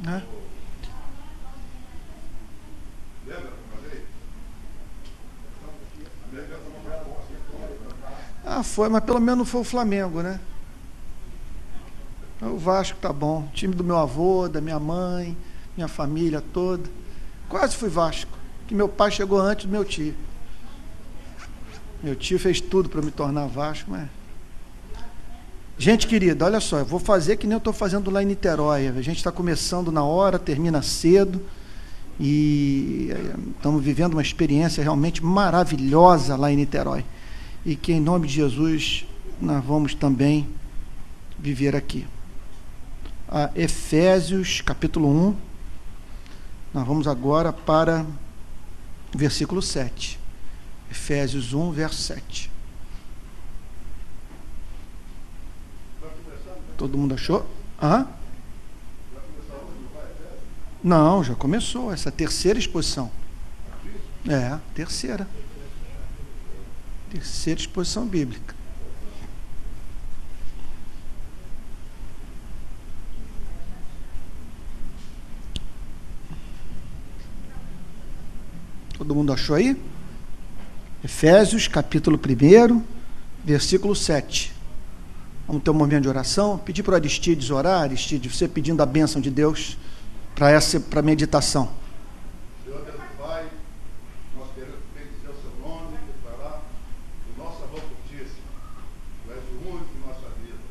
né? Ah, foi, mas pelo menos não foi o Flamengo, né? O Vasco tá bom. Time do meu avô, da minha mãe, minha família toda. Quase fui Vasco, que meu pai chegou antes do meu tio. Meu tio fez tudo para me tornar Vasco, mas... Gente querida, olha só, eu vou fazer que nem eu estou fazendo lá em Niterói. A gente está começando na hora, termina cedo, e estamos vivendo uma experiência realmente maravilhosa lá em Niterói. E que em nome de Jesus nós vamos também viver aqui. Efésios capítulo 1, nós vamos agora para o versículo 7. Efésios 1, verso 7. Todo mundo achou? Hã? Não, já começou, essa terceira exposição. Terceira exposição bíblica. Todo mundo achou aí? Efésios, capítulo 1, versículo 7. Vamos ter um momento de oração. Pedir para o Aristides orar. Aristides, você pedindo a bênção de Deus para a meditação. Senhor Deus e Pai, nós queremos bendizer o seu nome e declarar o nosso amor por ti. Tu és o único em nossa vida.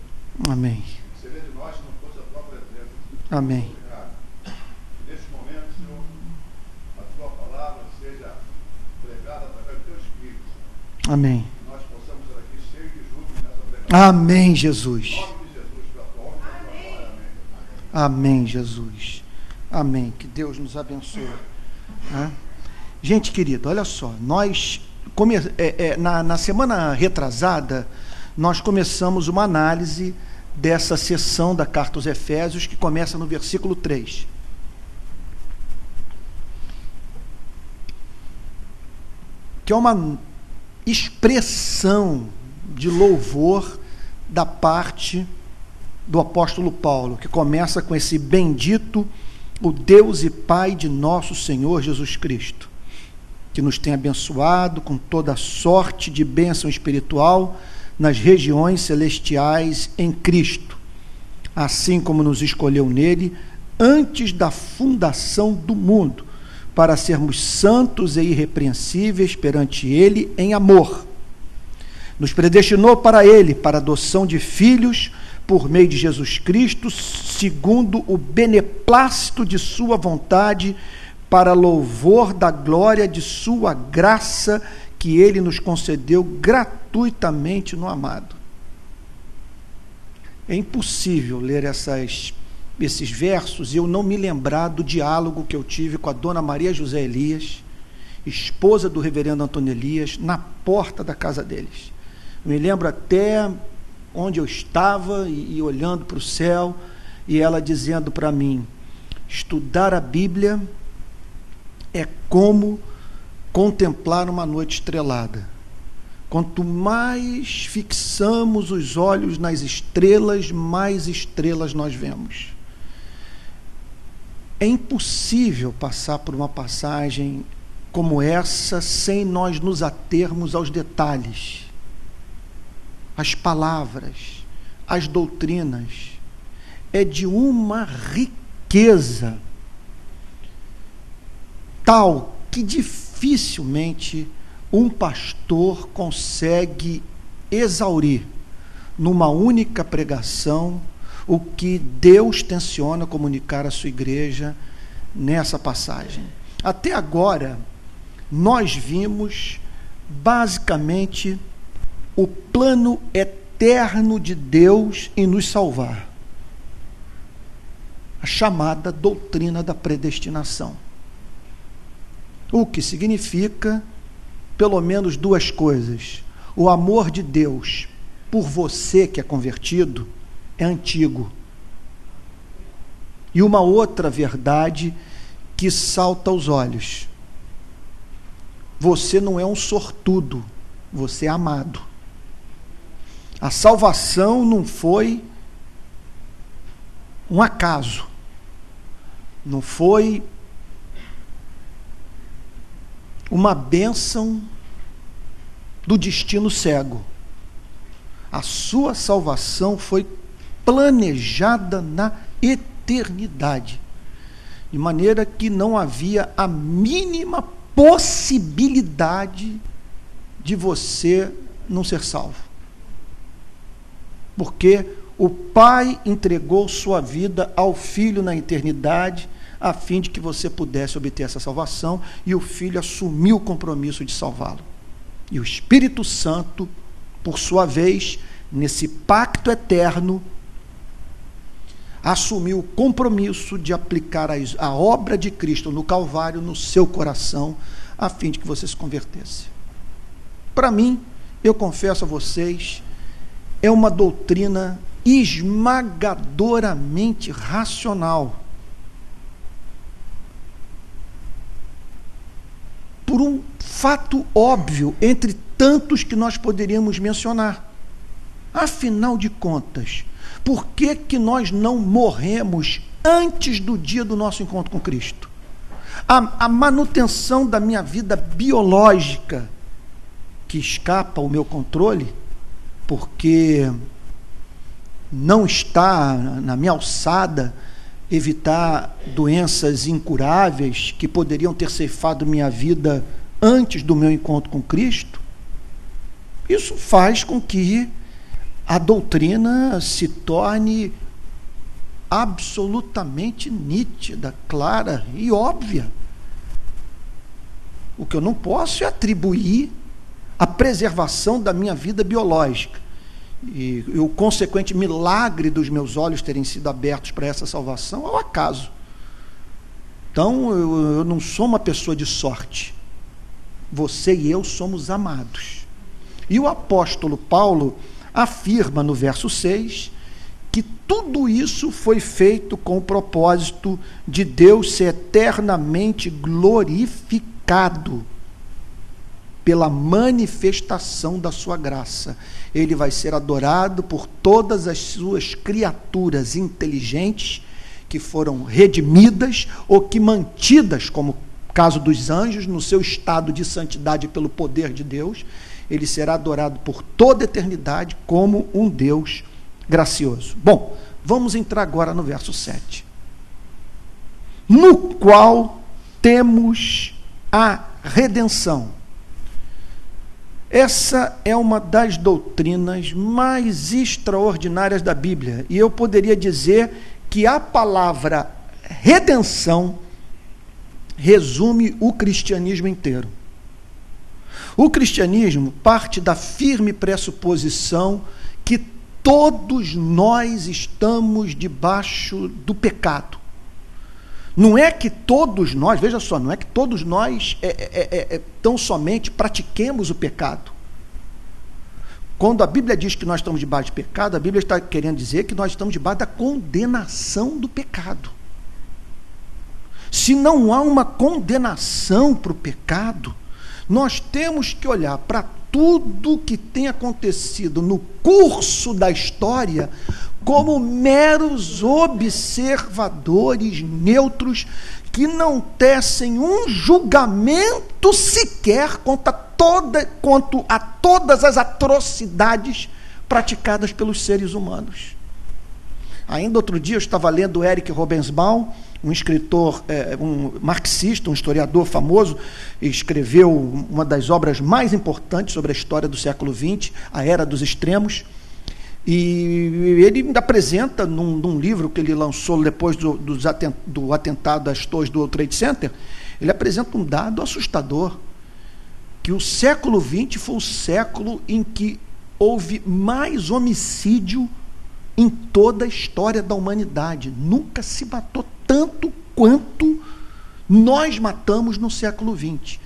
Amém. Seria de nós se não fosse a tua presença. Amém. Obrigado. Neste momento, Senhor, a tua palavra seja pregada através do teu Espírito. Amém. Que nós possamos ser aqui cheios de júbilo nessa pregação. Amém, Jesus. Em nome de Jesus, para a tua honra e para a tua glória. Amém, Jesus. Amém. Que Deus nos abençoe. Gente querida, olha só, nós na semana retrasada nós começamos uma análise dessa sessão da carta aos Efésios que começa no versículo 3. Que é uma expressão de louvor da parte do apóstolo Paulo, que começa com esse bendito o Deus e Pai de nosso Senhor Jesus Cristo, que nos tem abençoado com toda sorte de bênção espiritual nas regiões celestiais em Cristo, assim como nos escolheu nele antes da fundação do mundo, para sermos santos e irrepreensíveis perante ele em amor. Nos predestinou para ele, para a adoção de filhos, por meio de Jesus Cristo, segundo o beneplácito de sua vontade, para louvor da glória de sua graça, que ele nos concedeu gratuitamente no amado. É impossível ler esses versos e eu não me lembrar do diálogo que eu tive com a dona Maria José Elias, esposa do reverendo Antônio Elias, na porta da casa deles. Eu me lembro até onde eu estava e olhando para o céu, e ela dizendo para mim: estudar a Bíblia é como contemplar uma noite estrelada. Quanto mais fixamos os olhos nas estrelas, mais estrelas nós vemos. É impossível passar por uma passagem como essa sem nós nos atermos aos detalhes, às palavras, às doutrinas. É de uma riqueza tal que dificilmente um pastor consegue exaurir numa única pregação o que Deus tenciona comunicar à sua igreja nessa passagem. Até agora, nós vimos basicamente o plano eterno de Deus em nos salvar, a chamada doutrina da predestinação, o que significa pelo menos duas coisas: o amor de Deus por você que é convertido é antigo, e uma outra verdade que salta aos olhos: você não é um sortudo, você é amado. A salvação não foi um acaso. Não foi uma bênção do destino cego. A sua salvação foi planejada na eternidade, de maneira que não havia a mínima possibilidade de você não ser salvo. Porque o Pai entregou sua vida ao Filho na eternidade, a fim de que você pudesse obter essa salvação, e o Filho assumiu o compromisso de salvá-lo. E o Espírito Santo, por sua vez, nesse pacto eterno, assumiu o compromisso de aplicar a obra de Cristo no Calvário no seu coração, a fim de que você se convertesse. Para mim, eu confesso a vocês, é uma doutrina esmagadoramente racional. Por um fato óbvio, entre tantos que nós poderíamos mencionar. Afinal de contas, por que que nós não morremos antes do dia do nosso encontro com Cristo? A manutenção da minha vida biológica, que escapa ao meu controle, porque não está na minha alçada evitar doenças incuráveis que poderiam ter ceifado minha vida antes do meu encontro com Cristo, isso faz com que a doutrina se torne absolutamente nítida, clara e óbvia. O que eu não posso é atribuir a preservação da minha vida biológica e o consequente milagre dos meus olhos terem sido abertos para essa salvação ao acaso. Então, eu não sou uma pessoa de sorte. Você e eu somos amados. E o apóstolo Paulo afirma no verso 6 que tudo isso foi feito com o propósito de Deus ser eternamente glorificado pela manifestação da sua graça. Ele vai ser adorado por todas as suas criaturas inteligentes que foram redimidas ou que mantidas, como o caso dos anjos, no seu estado de santidade pelo poder de Deus. Ele será adorado por toda a eternidade como um Deus gracioso. Bom, vamos entrar agora no verso 7. No qual temos a redenção. Essa é uma das doutrinas mais extraordinárias da Bíblia. E eu poderia dizer que a palavra redenção resume o cristianismo inteiro. O cristianismo parte da firme pressuposição que todos nós estamos debaixo do pecado. Não é que todos nós, veja só, não é que todos nós tão somente pratiquemos o pecado. Quando a Bíblia diz que nós estamos debaixo de pecado, a Bíblia está querendo dizer que nós estamos debaixo da condenação do pecado. Se não há uma condenação para o pecado, nós temos que olhar para tudo que tem acontecido no curso da história como meros observadores neutros que não tecem um julgamento sequer quanto a todas as atrocidades praticadas pelos seres humanos. Ainda outro dia eu estava lendo Eric Robensbaum, um escritor, um marxista, um historiador famoso, escreveu uma das obras mais importantes sobre a história do século XX, A Era dos Extremos, e ele apresenta num livro que ele lançou depois do atentado às torres do World Trade Center, ele apresenta um dado assustador, que o século XX foi o século em que houve mais homicídio em toda a história da humanidade. Nunca se matou tanto quanto nós matamos no século XX.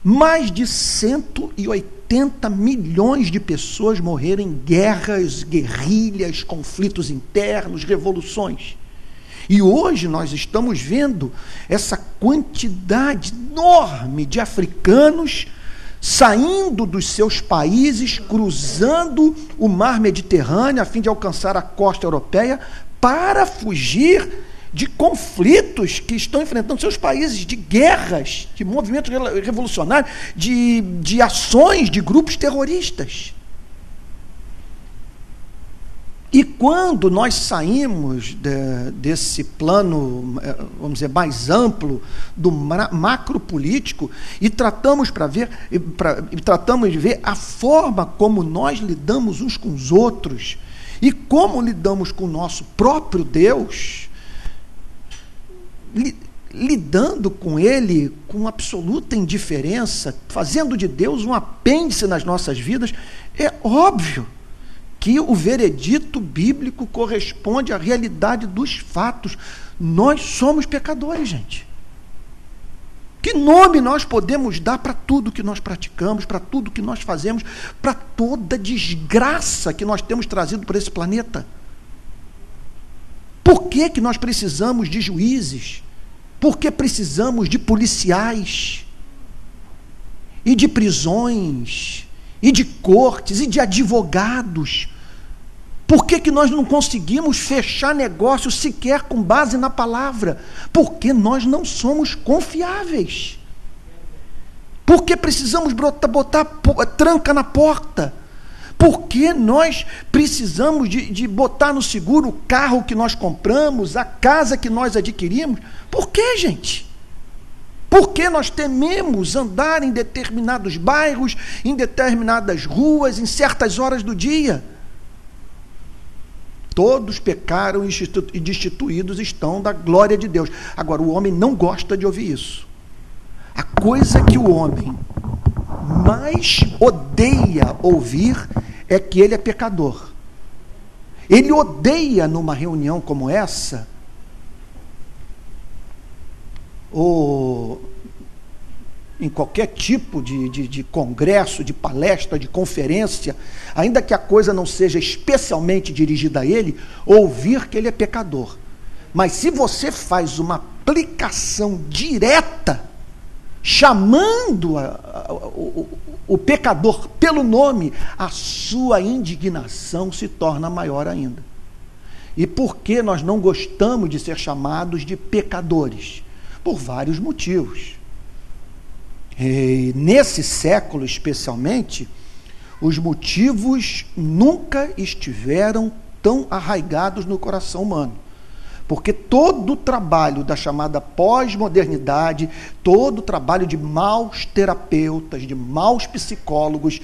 Mais de 180 milhões de pessoas morreram em guerras, guerrilhas, conflitos internos, revoluções. E hoje nós estamos vendo essa quantidade enorme de africanos saindo dos seus países, cruzando o mar Mediterrâneo a fim de alcançar a costa europeia para fugir de conflitos que estão enfrentando seus países, de guerras, de movimentos revolucionários, de ações de grupos terroristas. E quando nós saímos desse plano, vamos dizer, mais amplo, do macro político, e tratamos de ver a forma como nós lidamos uns com os outros, e como lidamos com o nosso próprio Deus, lidando com Ele com absoluta indiferença, fazendo de Deus um apêndice nas nossas vidas, é óbvio que o veredito bíblico corresponde à realidade dos fatos. Nós somos pecadores, gente. Que nome nós podemos dar para tudo que nós praticamos, para tudo que nós fazemos, para toda desgraça que nós temos trazido para esse planeta? Por que que nós precisamos de juízes? Por que precisamos de policiais? E de prisões? E de cortes? E de advogados? Por que que nós não conseguimos fechar negócio sequer com base na palavra? Porque nós não somos confiáveis. Por que precisamos botar tranca na porta? Por que nós precisamos de botar no seguro o carro que nós compramos, a casa que nós adquirimos? Por que, gente? Por que nós tememos andar em determinados bairros, em determinadas ruas, em certas horas do dia? Todos pecaram e destituídos estão da glória de Deus. Agora, o homem não gosta de ouvir isso. A coisa que o homem mais odeia ouvir é que ele é pecador. Ele odeia, numa reunião como essa, ou em qualquer tipo de congresso, de palestra, de conferência, ainda que a coisa não seja especialmente dirigida a ele, ouvir que ele é pecador. Mas se você faz uma aplicação direta, chamando o pecador pelo nome, a sua indignação se torna maior ainda. E por que nós não gostamos de ser chamados de pecadores? Por vários motivos. E nesse século, especialmente, os motivos nunca estiveram tão arraigados no coração humano. Porque todo o trabalho da chamada pós-modernidade, todo o trabalho de maus terapeutas, de maus psicólogos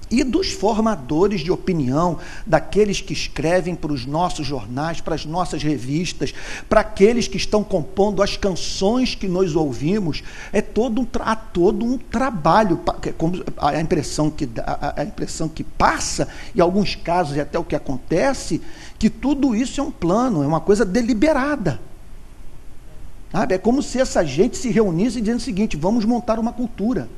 e dos formadores de opinião, daqueles que escrevem para os nossos jornais, para as nossas revistas, para aqueles que estão compondo as canções que nós ouvimos, há todo um trabalho, como a impressão que passa, em alguns casos e até o que acontece, que tudo isso é um plano, é uma coisa deliberada. Sabe? É como se essa gente se reunisse dizendo o seguinte: vamos montar uma cultura.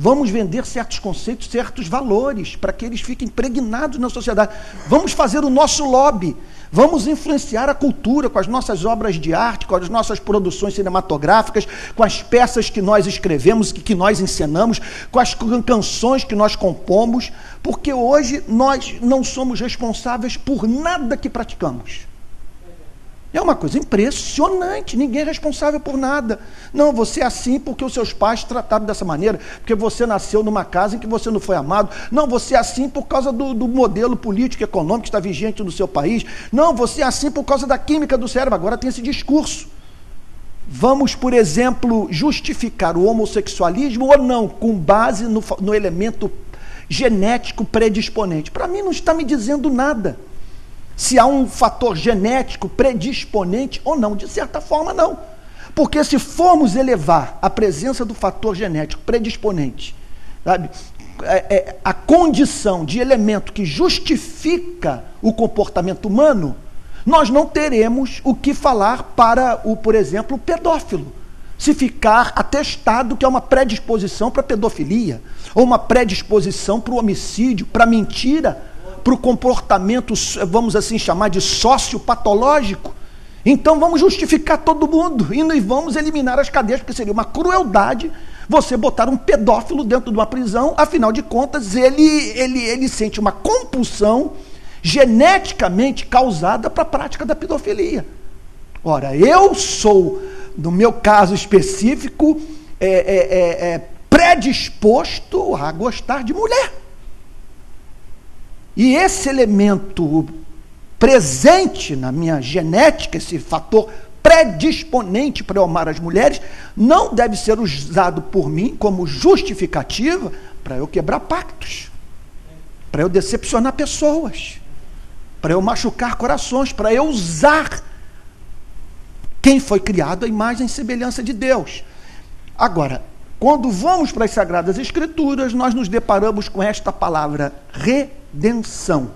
Vamos vender certos conceitos, certos valores, para que eles fiquem impregnados na sociedade. Vamos fazer o nosso lobby. Vamos influenciar a cultura com as nossas obras de arte, com as nossas produções cinematográficas, com as peças que nós escrevemos, que nós encenamos, com as canções que nós compomos, porque hoje nós não somos responsáveis por nada que praticamos. É uma coisa impressionante, ninguém é responsável por nada. Não, você é assim porque os seus pais trataram dessa maneira, porque você nasceu numa casa em que você não foi amado. Não, você é assim por causa do modelo político e econômico que está vigente no seu país. Não, você é assim por causa da química do cérebro. Agora tem esse discurso. Vamos, por exemplo, justificar o homossexualismo ou não, com base no elemento genético predisponente. Para mim não está me dizendo nada. Se há um fator genético predisponente ou não, de certa forma não. Porque se formos elevar a presença do fator genético predisponente, sabe, a condição de elemento que justifica o comportamento humano, nós não teremos o que falar para, por exemplo, o pedófilo. Se ficar atestado que é uma predisposição para a pedofilia, ou uma predisposição para o homicídio, para a mentira, para o comportamento, vamos assim chamar de sociopatológico. Então vamos justificar todo mundo e vamos eliminar as cadeias, porque seria uma crueldade você botar um pedófilo dentro de uma prisão. Afinal de contas, ele sente uma compulsão geneticamente causada para a prática da pedofilia. Ora, eu sou, no meu caso específico, predisposto a gostar de mulher. E esse elemento presente na minha genética, esse fator predisponente para eu amar as mulheres, não deve ser usado por mim como justificativa para eu quebrar pactos, para eu decepcionar pessoas, para eu machucar corações, para eu usar quem foi criado à imagem e semelhança de Deus. Agora, quando vamos para as Sagradas Escrituras, nós nos deparamos com esta palavra redenção.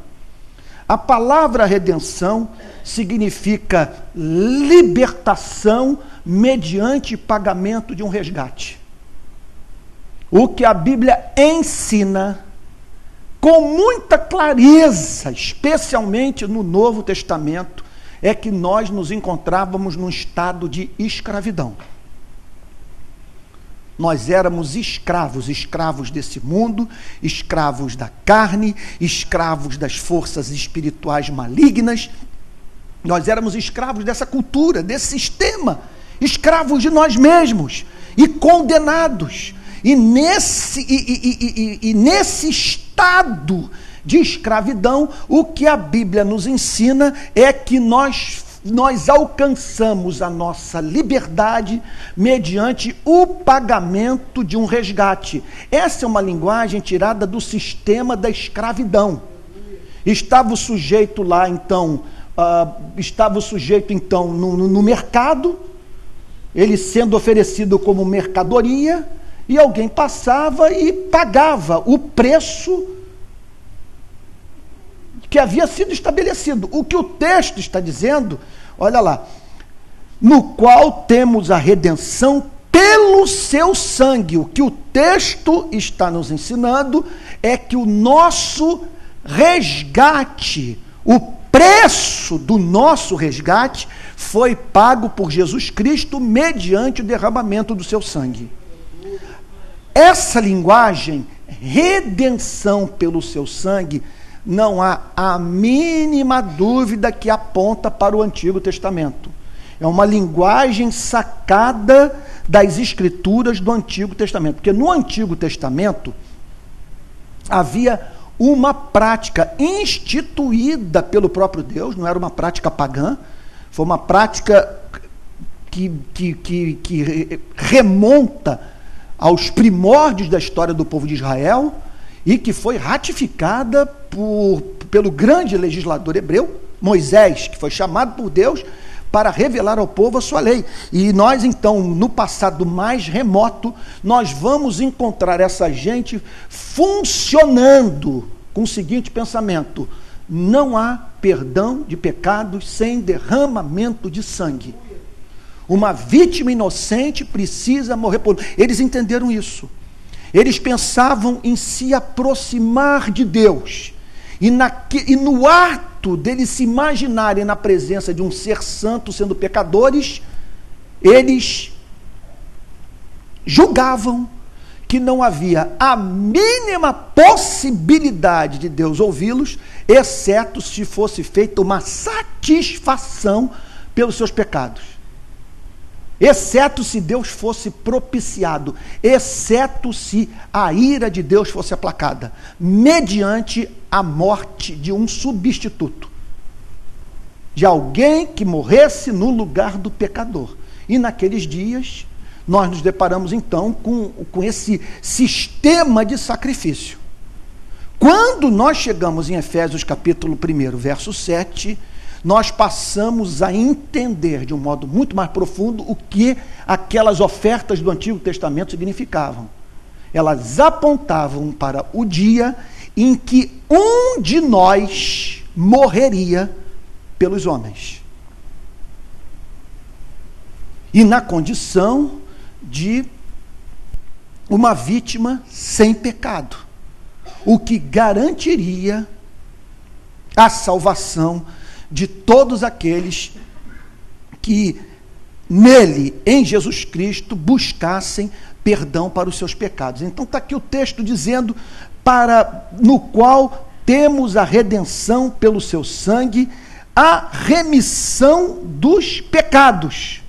A palavra redenção significa libertação mediante pagamento de um resgate. O que a Bíblia ensina com muita clareza, especialmente no Novo Testamento, é que nós nos encontrávamos num estado de escravidão. Nós éramos escravos desse mundo, escravos da carne, escravos das forças espirituais malignas. Nós éramos escravos dessa cultura, desse sistema, escravos de nós mesmos e condenados. E nesse estado de escravidão, o que a Bíblia nos ensina é que nós alcançamos a nossa liberdade mediante o pagamento de um resgate. Essa é uma linguagem tirada do sistema da escravidão. Estava o sujeito lá, então, no mercado, ele sendo oferecido como mercadoria, e alguém passava e pagava o preço que havia sido estabelecido. O que o texto está dizendo, olha lá, no qual temos a redenção pelo seu sangue. O que o texto está nos ensinando é que o nosso resgate, o preço do nosso resgate, foi pago por Jesus Cristo mediante o derramamento do seu sangue. Essa linguagem, redenção pelo seu sangue, não há a mínima dúvida que aponta para o Antigo Testamento. É uma linguagem sacada das Escrituras do Antigo Testamento. Porque no Antigo Testamento havia uma prática instituída pelo próprio Deus, não era uma prática pagã, foi uma prática que remonta aos primórdios da história do povo de Israel, e que foi ratificada pelo grande legislador hebreu, Moisés, que foi chamado por Deus para revelar ao povo a sua lei. E nós, então, no passado mais remoto, nós vamos encontrar essa gente funcionando com o seguinte pensamento: não há perdão de pecados sem derramamento de sangue. Uma vítima inocente precisa morrer por... Eles entenderam isso. Eles pensavam em se aproximar de Deus. E no ato deles se imaginarem na presença de um ser santo sendo pecadores, eles julgavam que não havia a mínima possibilidade de Deus ouvi-los, exceto se fosse feita uma satisfação pelos seus pecados. Exceto se Deus fosse propiciado, exceto se a ira de Deus fosse aplacada, mediante a morte de um substituto, de alguém que morresse no lugar do pecador. E naqueles dias, nós nos deparamos então com esse sistema de sacrifício. Quando nós chegamos em Efésios capítulo 1, verso 7, nós passamos a entender de um modo muito mais profundo o que aquelas ofertas do Antigo Testamento significavam. Elas apontavam para o dia em que um de nós morreria pelos homens. E na condição de uma vítima sem pecado, o que garantiria a salvação de todos aqueles que nele, em Jesus Cristo, buscassem perdão para os seus pecados. Então está aqui o texto dizendo, no qual temos a redenção pelo seu sangue, a remissão dos pecados.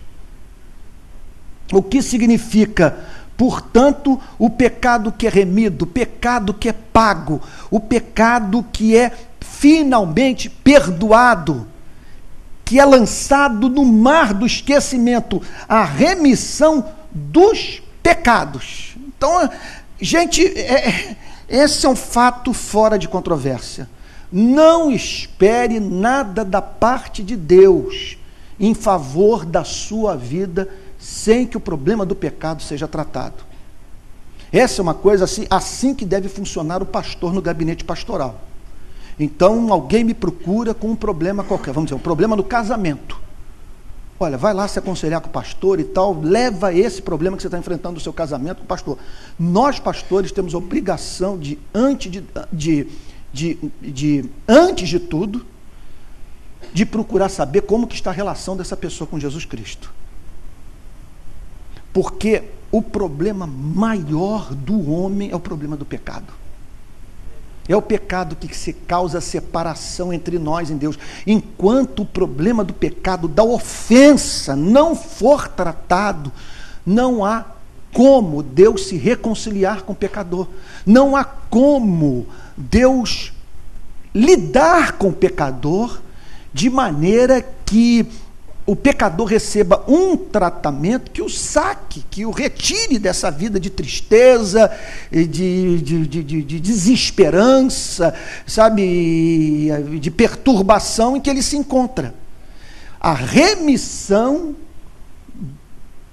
O que significa, portanto, o pecado que é remido, o pecado que é pago, o pecado que é finalmente perdoado, que é lançado no mar do esquecimento, a remissão dos pecados. Então, gente, esse é um fato fora de controvérsia. Não espere nada da parte de Deus em favor da sua vida sem que o problema do pecado seja tratado. Essa é uma coisa assim que deve funcionar o pastor no gabinete pastoral. Então, alguém me procura com um problema qualquer, vamos dizer, um problema no casamento. Olha, vai lá se aconselhar com o pastor e tal, leva esse problema que você está enfrentando no seu casamento com o pastor. Nós, pastores, temos a obrigação de, antes de tudo, de procurar saber como que está a relação dessa pessoa com Jesus Cristo. Porque o problema maior do homem é o problema do pecado. É o pecado que se causa separação entre nós e Deus. Enquanto o problema do pecado, da ofensa, não for tratado, não há como Deus se reconciliar com o pecador. Não há como Deus lidar com o pecador de maneira que o pecador receba um tratamento que o saque, que o retire dessa vida de tristeza, de desesperança, sabe, de perturbação em que ele se encontra. A remissão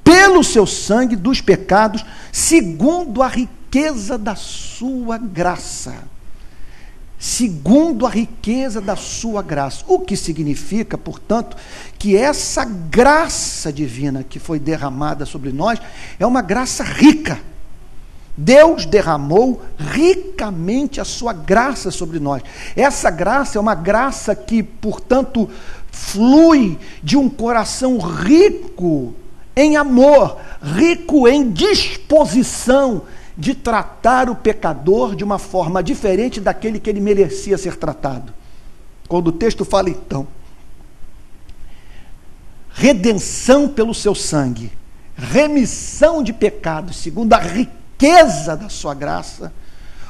pelo seu sangue dos pecados, segundo a riqueza da sua graça. Segundo a riqueza da sua graça. O que significa, portanto, que essa graça divina que foi derramada sobre nós é uma graça rica. Deus derramou ricamente a sua graça sobre nós. Essa graça é uma graça que, portanto, flui de um coração rico em amor, rico em disposição de tratar o pecador de uma forma diferente daquele que ele merecia ser tratado. Quando o texto fala, então, redenção pelo seu sangue, remissão de pecados, segundo a riqueza da sua graça,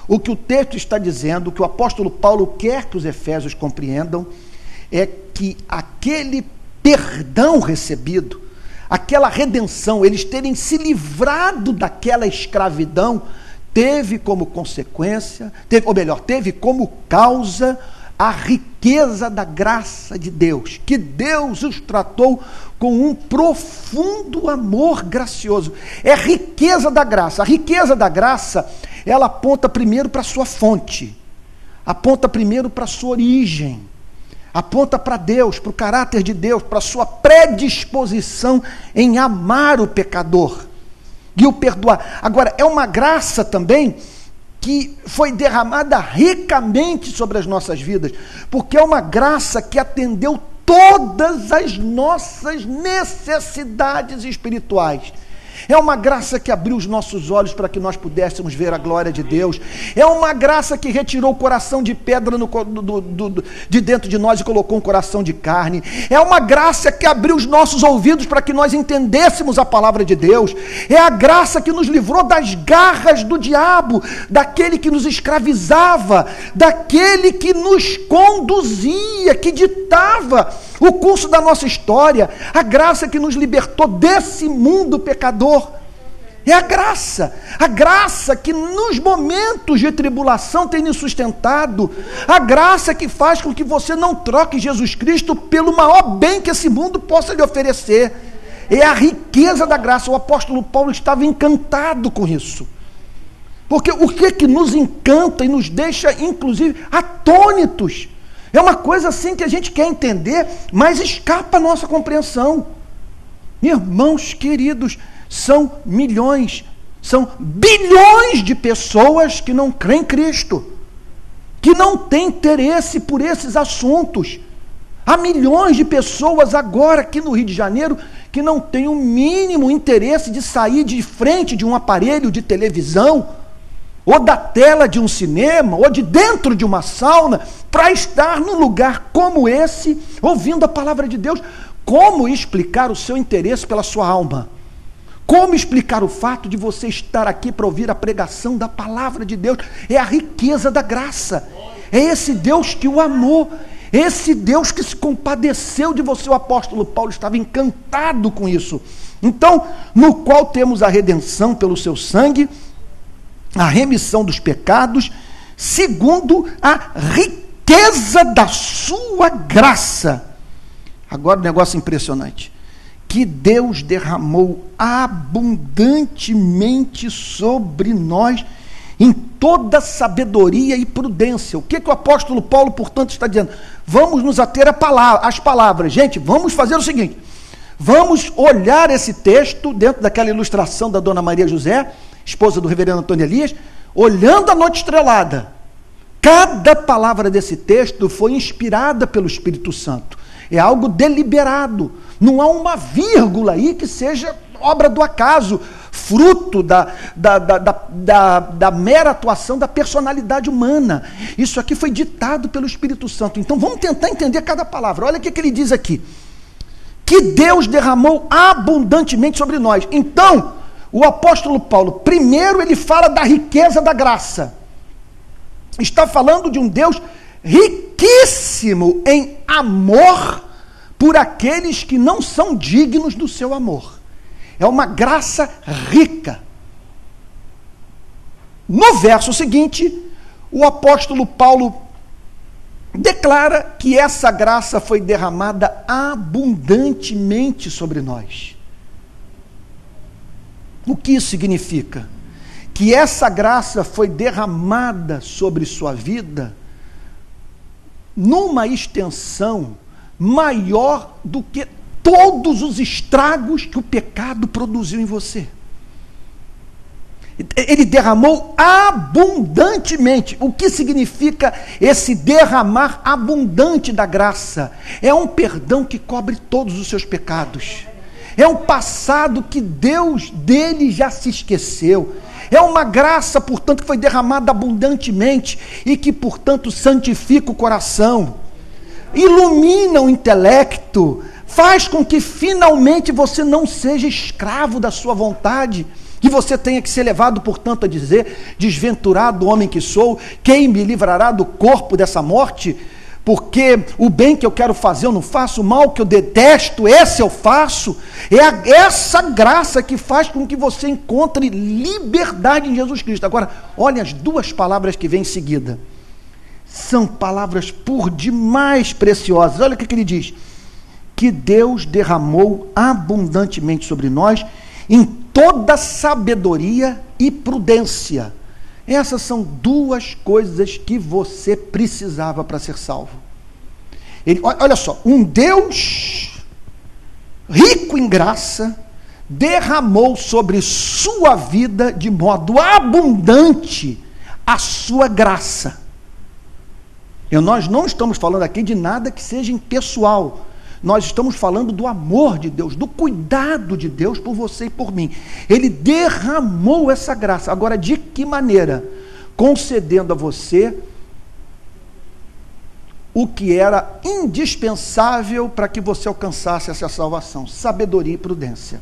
o que o texto está dizendo, o que o apóstolo Paulo quer que os efésios compreendam, é que aquele perdão recebido, aquela redenção, eles terem se livrado daquela escravidão, teve como consequência, teve como causa a riqueza da graça de Deus, que Deus os tratou com um profundo amor gracioso. É riqueza da graça. A riqueza da graça, ela aponta primeiro para a sua fonte, aponta primeiro para a sua origem, aponta para Deus, para o caráter de Deus, para a sua predisposição em amar o pecador e o perdoar. Agora, é uma graça também que foi derramada ricamente sobre as nossas vidas, porque é uma graça que atendeu todas as nossas necessidades espirituais. É uma graça que abriu os nossos olhos para que nós pudéssemos ver a glória de Deus. É uma graça que retirou o coração de pedra de dentro de nós e colocou um coração de carne. É uma graça que abriu os nossos ouvidos para que nós entendêssemos a palavra de Deus. É a graça que nos livrou das garras do diabo, daquele que nos escravizava, daquele que nos conduzia, que ditava o curso da nossa história. A graça que nos libertou desse mundo pecador. É a graça que nos momentos de tribulação tem nos sustentado, a graça que faz com que você não troque Jesus Cristo pelo maior bem que esse mundo possa lhe oferecer. É a riqueza da graça. O apóstolo Paulo estava encantado com isso, porque o que nos encanta e nos deixa inclusive atônitos, é uma coisa assim que a gente quer entender, mas escapa a nossa compreensão. Irmãos queridos, são milhões, são bilhões de pessoas que não creem em Cristo, que não têm interesse por esses assuntos. Há milhões de pessoas agora aqui no Rio de Janeiro que não têm o mínimo interesse de sair de frente de um aparelho de televisão, ou da tela de um cinema, ou de dentro de uma sauna, para para estar num lugar como esse, ouvindo a palavra de Deus. Como explicar o seu interesse pela sua alma? Como explicar o fato de você estar aqui para ouvir a pregação da palavra de Deus? É a riqueza da graça. É esse Deus que o amou. Esse Deus que se compadeceu de você. O apóstolo Paulo estava encantado com isso. Então, no qual temos a redenção pelo seu sangue, a remissão dos pecados, segundo a riqueza da sua graça. Agora um negócio impressionante. Que Deus derramou abundantemente sobre nós em toda sabedoria e prudência. O que o apóstolo Paulo, portanto, está dizendo? Vamos nos ater às palavras. Gente, vamos fazer o seguinte. Vamos olhar esse texto dentro daquela ilustração da dona Maria José, esposa do reverendo Antônio Elias, olhando a noite estrelada. Cada palavra desse texto foi inspirada pelo Espírito Santo. É algo deliberado. Não há uma vírgula aí que seja obra do acaso, fruto da mera atuação da personalidade humana. Isso aqui foi ditado pelo Espírito Santo. Então vamos tentar entender cada palavra. Olha o que ele diz aqui. Que Deus derramou abundantemente sobre nós. Então, o apóstolo Paulo, primeiro ele fala da riqueza da graça. Está falando de um Deus riquíssimo em amor por aqueles que não são dignos do seu amor. É uma graça rica. No verso seguinte, o apóstolo Paulo declara que essa graça foi derramada abundantemente sobre nós. O que isso significa? Que essa graça foi derramada sobre sua vida numa extensão maior do que todos os estragos que o pecado produziu em você. Ele derramou abundantemente. O que significa esse derramar abundante da graça? É um perdão que cobre todos os seus pecados. É um passado que Deus dele já se esqueceu. É uma graça, portanto, que foi derramada abundantemente e que, portanto, santifica o coração, ilumina o intelecto, faz com que finalmente você não seja escravo da sua vontade, que você tenha que ser levado, portanto, a dizer: desventurado homem que sou, quem me livrará do corpo dessa morte? Porque o bem que eu quero fazer eu não faço, o mal que eu detesto, esse eu faço. É essa graça que faz com que você encontre liberdade em Jesus Cristo. Agora, olha as duas palavras que vêm em seguida. São palavras por demais preciosas. Olha o que ele diz. Que Deus derramou abundantemente sobre nós em toda sabedoria e prudência. Essas são duas coisas que você precisava para ser salvo. Olha só, um Deus rico em graça derramou sobre sua vida de modo abundante a sua graça. Nós não estamos falando aqui de nada que seja impessoal. Nós estamos falando do amor de Deus, do cuidado de Deus por você e por mim. Ele derramou essa graça. Agora, de que maneira? Concedendo a você o que era indispensável para que você alcançasse essa salvação: sabedoria e prudência.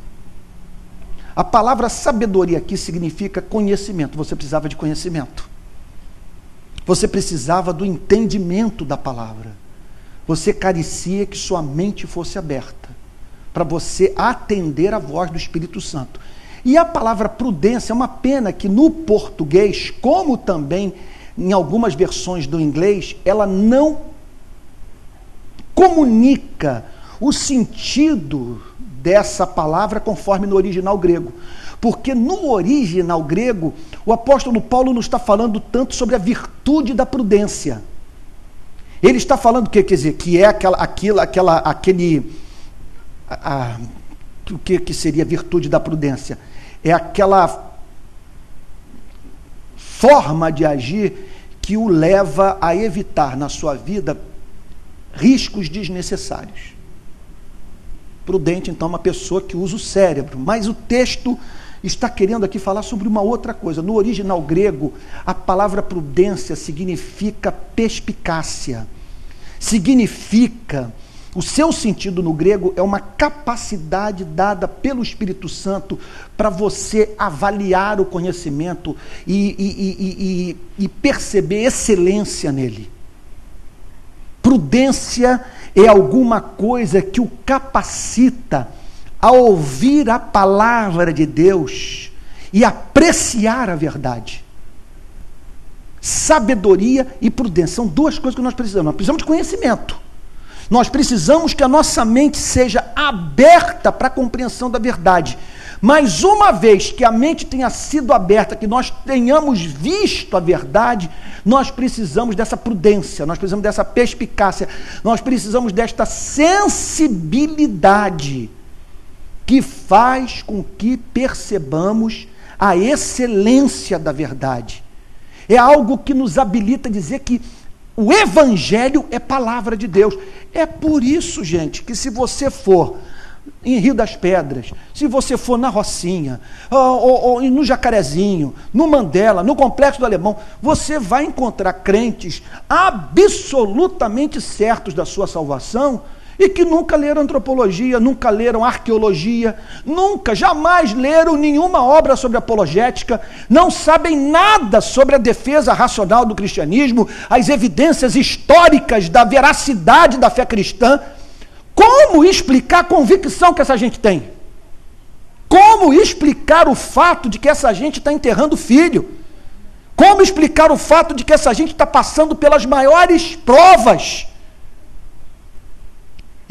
A palavra sabedoria aqui significa conhecimento. Você precisava de conhecimento. Você precisava do entendimento da palavra. Você carecia que sua mente fosse aberta para você atender a voz do Espírito Santo. E a palavra prudência é uma pena que no português, como também em algumas versões do inglês, ela não comunica o sentido dessa palavra conforme no original grego. Porque no original grego, o apóstolo Paulo não está falando tanto sobre a virtude da prudência. Ele está falando o que quer dizer? Que é o que seria a virtude da prudência? É aquela forma de agir que o leva a evitar na sua vida riscos desnecessários. Prudente, então, é uma pessoa que usa o cérebro. Mas o texto está querendo aqui falar sobre uma outra coisa. No original grego, a palavra prudência significa perspicácia. Significa, o seu sentido no grego é uma capacidade dada pelo Espírito Santo para você avaliar o conhecimento e perceber excelência nele. Prudência é alguma coisa que o capacita a ouvir a palavra de Deus e apreciar a verdade. Sabedoria e prudência são duas coisas que nós precisamos. Nós precisamos de conhecimento. Nós precisamos que a nossa mente seja aberta para a compreensão da verdade. Mas uma vez que a mente tenha sido aberta, que nós tenhamos visto a verdade, nós precisamos dessa prudência, nós precisamos dessa perspicácia, nós precisamos desta sensibilidade que faz com que percebamos a excelência da verdade. É algo que nos habilita a dizer que o Evangelho é palavra de Deus. É por isso, gente, que se você for em Rio das Pedras, se você for na Rocinha, ou no Jacarezinho, no Mandela, no Complexo do Alemão, você vai encontrar crentes absolutamente certos da sua salvação e que nunca leram antropologia, nunca leram arqueologia, nunca, jamais leram nenhuma obra sobre apologética, não sabem nada sobre a defesa racional do cristianismo, as evidências históricas da veracidade da fé cristã. Como explicar a convicção que essa gente tem? Como explicar o fato de que essa gente está enterrando filho? Como explicar o fato de que essa gente está passando pelas maiores provas?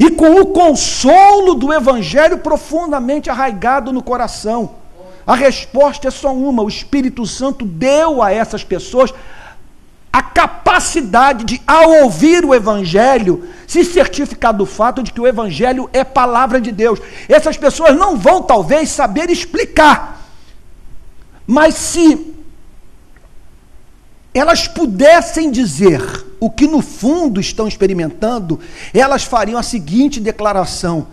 E com o consolo do Evangelho profundamente arraigado no coração. A resposta é só uma: o Espírito Santo deu a essas pessoas a capacidade de, ao ouvir o Evangelho, se certificar do fato de que o Evangelho é palavra de Deus. Essas pessoas não vão, talvez, saber explicar, mas se elas pudessem dizer o que no fundo estão experimentando, elas fariam a seguinte declaração: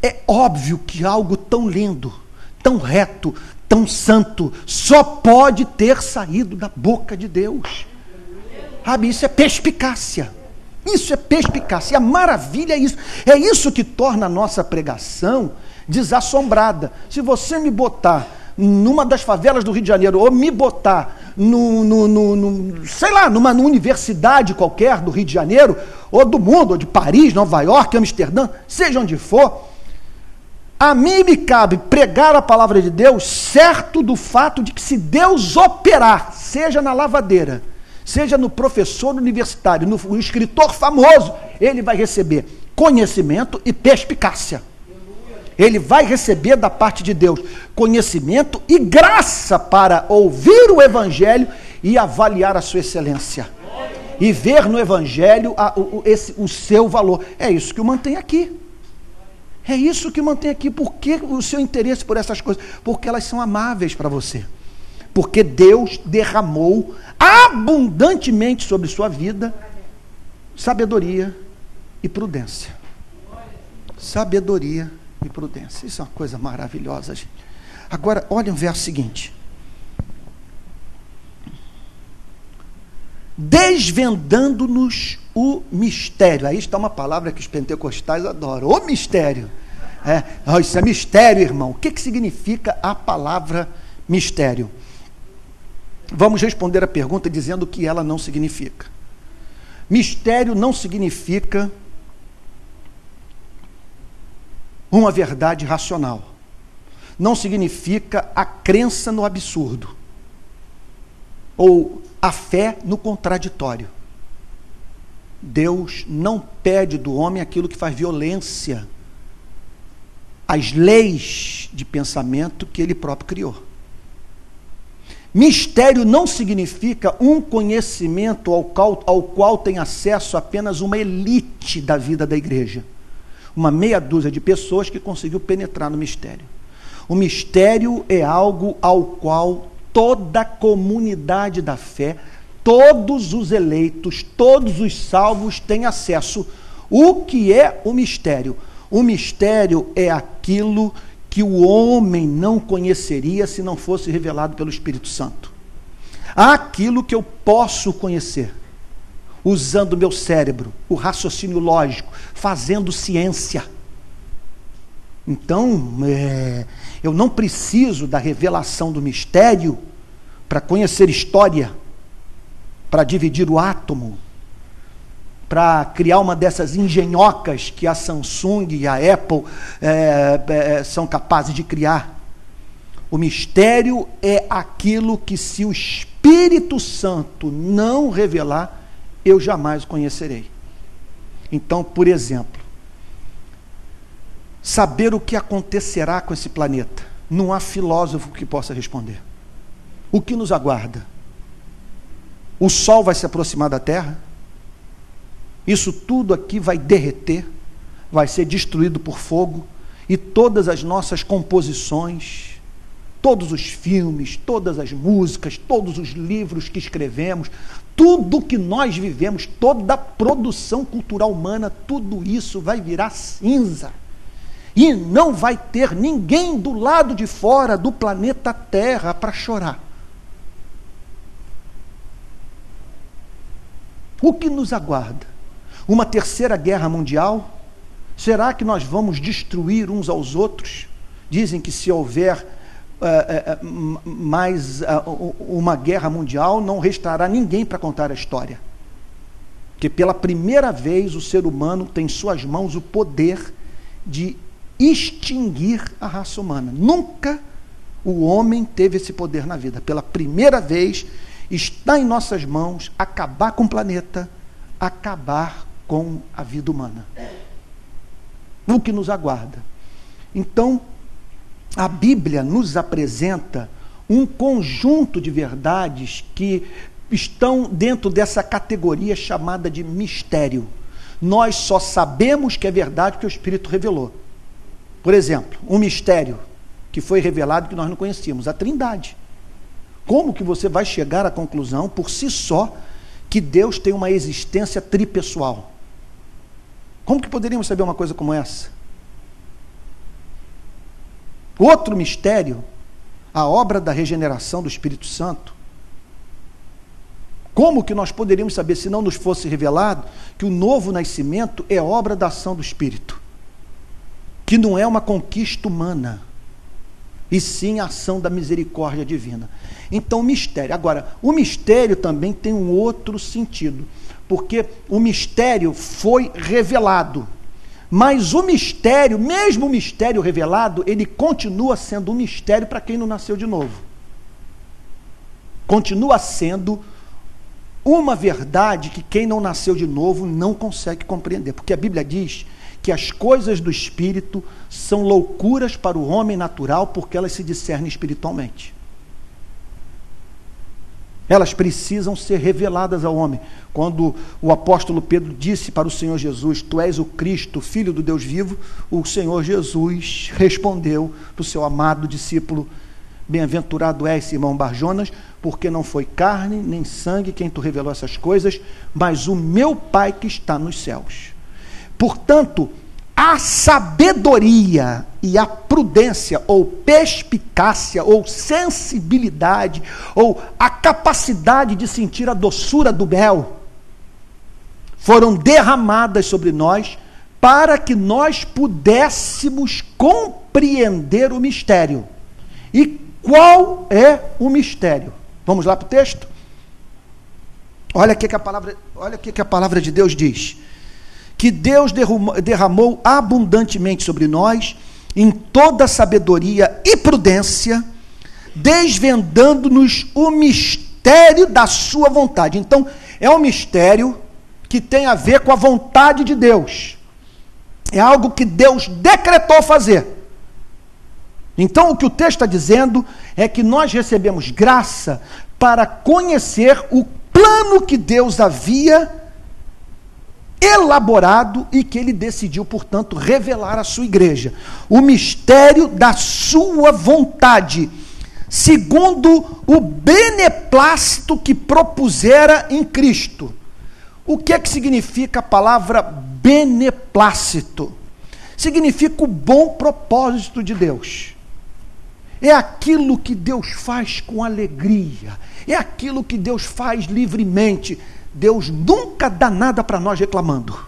é óbvio que algo tão lindo, tão reto, tão santo, só pode ter saído da boca de Deus. Sabe, isso é perspicácia. Isso é perspicácia. E a maravilha é isso. É isso que torna a nossa pregação desassombrada. Se você me botar numa das favelas do Rio de Janeiro, ou me botar sei lá, numa universidade qualquer do Rio de Janeiro, ou do mundo, ou de Paris, Nova York, Amsterdã, seja onde for, a mim me cabe pregar a palavra de Deus, certo do fato de que se Deus operar, seja na lavadeira, seja no professor universitário, no escritor famoso, ele vai receber conhecimento e perspicácia. Ele vai receber da parte de Deus conhecimento e graça para ouvir o Evangelho e avaliar a sua excelência. E ver no Evangelho o seu valor. É isso que o mantém aqui. É isso que o mantém aqui. Por que o seu interesse por essas coisas? Porque elas são amáveis para você. Porque Deus derramou abundantemente sobre sua vida sabedoria e prudência. Sabedoria e prudência. Isso é uma coisa maravilhosa, gente. Agora, olha o verso seguinte. Desvendando-nos o mistério. Aí está uma palavra que os pentecostais adoram. O mistério. Isso é mistério, irmão. O que significa a palavra mistério? Vamos responder a pergunta dizendo o que ela não significa. Mistério não significa uma verdade racional. Não significa a crença no absurdo. Ou a fé no contraditório. Deus não pede do homem aquilo que faz violência às leis de pensamento que ele próprio criou. Mistério não significa um conhecimento ao qual tem acesso apenas uma elite da vida da igreja. Uma meia dúzia de pessoas que conseguiu penetrar no mistério. O mistério é algo ao qual toda a comunidade da fé, todos os eleitos, todos os salvos têm acesso. O que é o mistério? O mistério é aquilo que o homem não conheceria se não fosse revelado pelo Espírito Santo. Há aquilo que eu posso conhecer, usando o meu cérebro, o raciocínio lógico, fazendo ciência. Então, eu não preciso da revelação do mistério para conhecer história, para dividir o átomo, para criar uma dessas engenhocas que a Samsung e a Apple são capazes de criar. O mistério é aquilo que, se o Espírito Santo não revelar, eu jamais o conhecerei. Então, por exemplo, saber o que acontecerá com esse planeta, não há filósofo que possa responder. O que nos aguarda? O Sol vai se aproximar da Terra? Isso tudo aqui vai derreter, vai ser destruído por fogo, e todas as nossas composições, todos os filmes, todas as músicas, todos os livros que escrevemos, tudo que nós vivemos, toda a produção cultural humana, tudo isso vai virar cinza. E não vai ter ninguém do lado de fora do planeta Terra para chorar. O que nos aguarda? Uma terceira guerra mundial? Será que nós vamos destruir uns aos outros? Dizem que se houver mais uma guerra mundial, não restará ninguém para contar a história. Porque pela primeira vez o ser humano tem em suas mãos o poder de extinguir a raça humana. Nunca o homem teve esse poder na vida. Pela primeira vez está em nossas mãos acabar com o planeta, acabar com a vida humana. O que nos aguarda? Então, a Bíblia nos apresenta um conjunto de verdades que estão dentro dessa categoria chamada de mistério. Nós só sabemos que é verdade porque o Espírito revelou. Por exemplo, um mistério que foi revelado que nós não conhecíamos, a Trindade. Como que você vai chegar à conclusão, por si só, que Deus tem uma existência tripessoal? Como que poderíamos saber uma coisa como essa? Outro mistério, a obra da regeneração do Espírito Santo. Como que nós poderíamos saber, se não nos fosse revelado, que o novo nascimento é obra da ação do Espírito? Que não é uma conquista humana, e sim a ação da misericórdia divina. Então, mistério. Agora, o mistério também tem um outro sentido, porque o mistério foi revelado, mas o mistério, mesmo o mistério revelado, ele continua sendo um mistério para quem não nasceu de novo. Continua sendo uma verdade que quem não nasceu de novo não consegue compreender, porque a Bíblia diz que as coisas do Espírito são loucuras para o homem natural, porque elas se discernem espiritualmente. Elas precisam ser reveladas ao homem. Quando o apóstolo Pedro disse para o Senhor Jesus: Tu és o Cristo, Filho do Deus vivo, o Senhor Jesus respondeu para o seu amado discípulo: Bem-aventurado és, Simão Barjonas, porque não foi carne nem sangue quem tu revelou essas coisas, mas o meu Pai que está nos céus. Portanto, a sabedoria e a prudência, ou perspicácia, ou sensibilidade, ou a capacidade de sentir a doçura do mel, foram derramadas sobre nós para que nós pudéssemos compreender o mistério. E qual é o mistério? Vamos lá para o texto? Olha o que a palavra de Deus diz. Que Deus derramou abundantemente sobre nós, em toda sabedoria e prudência, desvendando-nos o mistério da sua vontade. Então, é um mistério que tem a ver com a vontade de Deus. É algo que Deus decretou fazer. Então, o que o texto está dizendo é que nós recebemos graça para conhecer o plano que Deus havia elaborado e que ele decidiu, portanto, revelar à sua igreja. O mistério da sua vontade, segundo o beneplácito que propusera em Cristo. O que é que significa a palavra beneplácito? significa o bom propósito de Deus. É aquilo que Deus faz com alegria, é aquilo que Deus faz livremente. Deus nunca dá nada para nós reclamando,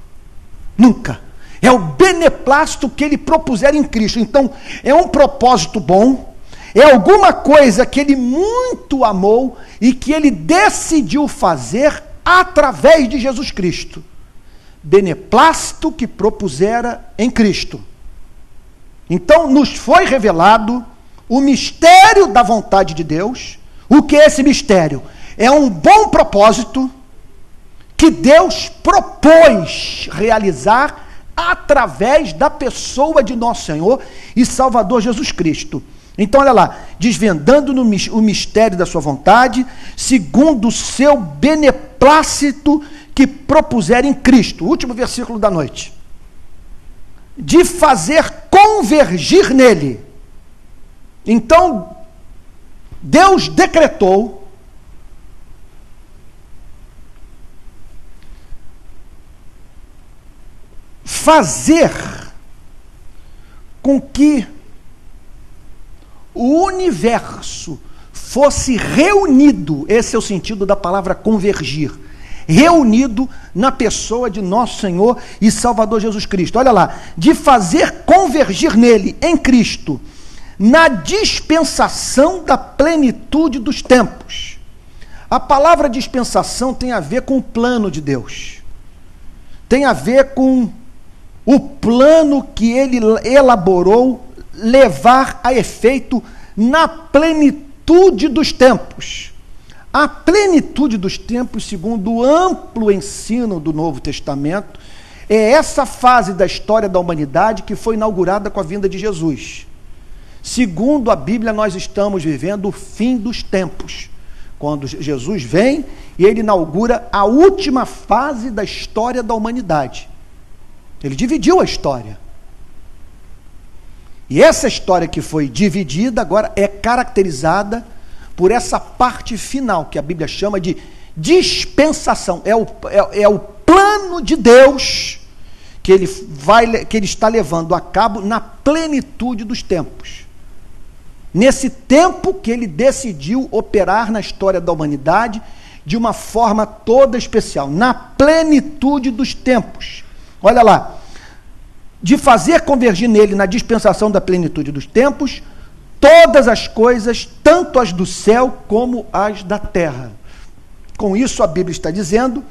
nunca. É o beneplácito que Ele propuser em Cristo. Então, é um propósito bom, é alguma coisa que Ele muito amou e que Ele decidiu fazer através de Jesus Cristo. Beneplácito que propusera em Cristo. Então, nos foi revelado o mistério da vontade de Deus. O que é esse mistério? É um bom propósito que Deus propôs realizar através da pessoa de nosso Senhor e Salvador Jesus Cristo. Então, olha lá, desvendando o mistério da sua vontade, segundo o seu beneplácito que propuser em Cristo. Último versículo da noite. De fazer convergir nele. Então, Deus decretou fazer com que o universo fosse reunido, esse é o sentido da palavra convergir, reunido na pessoa de nosso Senhor e Salvador Jesus Cristo. Olha lá, de fazer convergir nele, em Cristo, na dispensação da plenitude dos tempos. A palavra dispensação tem a ver com o plano de Deus, tem a ver com o plano que Ele elaborou levar a efeito na plenitude dos tempos. A plenitude dos tempos, segundo o amplo ensino do Novo Testamento, é essa fase da história da humanidade que foi inaugurada com a vinda de Jesus. Segundo a Bíblia, nós estamos vivendo o fim dos tempos, quando Jesus vem e Ele inaugura a última fase da história da humanidade. Ele dividiu a história. E essa história que foi dividida agora é caracterizada por essa parte final, que a Bíblia chama de dispensação. É o plano de Deus que ele está levando a cabo na plenitude dos tempos. Nesse tempo que Ele decidiu operar na história da humanidade de uma forma toda especial, na plenitude dos tempos. Olha lá, de fazer convergir nele, na dispensação da plenitude dos tempos, todas as coisas, tanto as do céu como as da terra. Com isso, a Bíblia está dizendo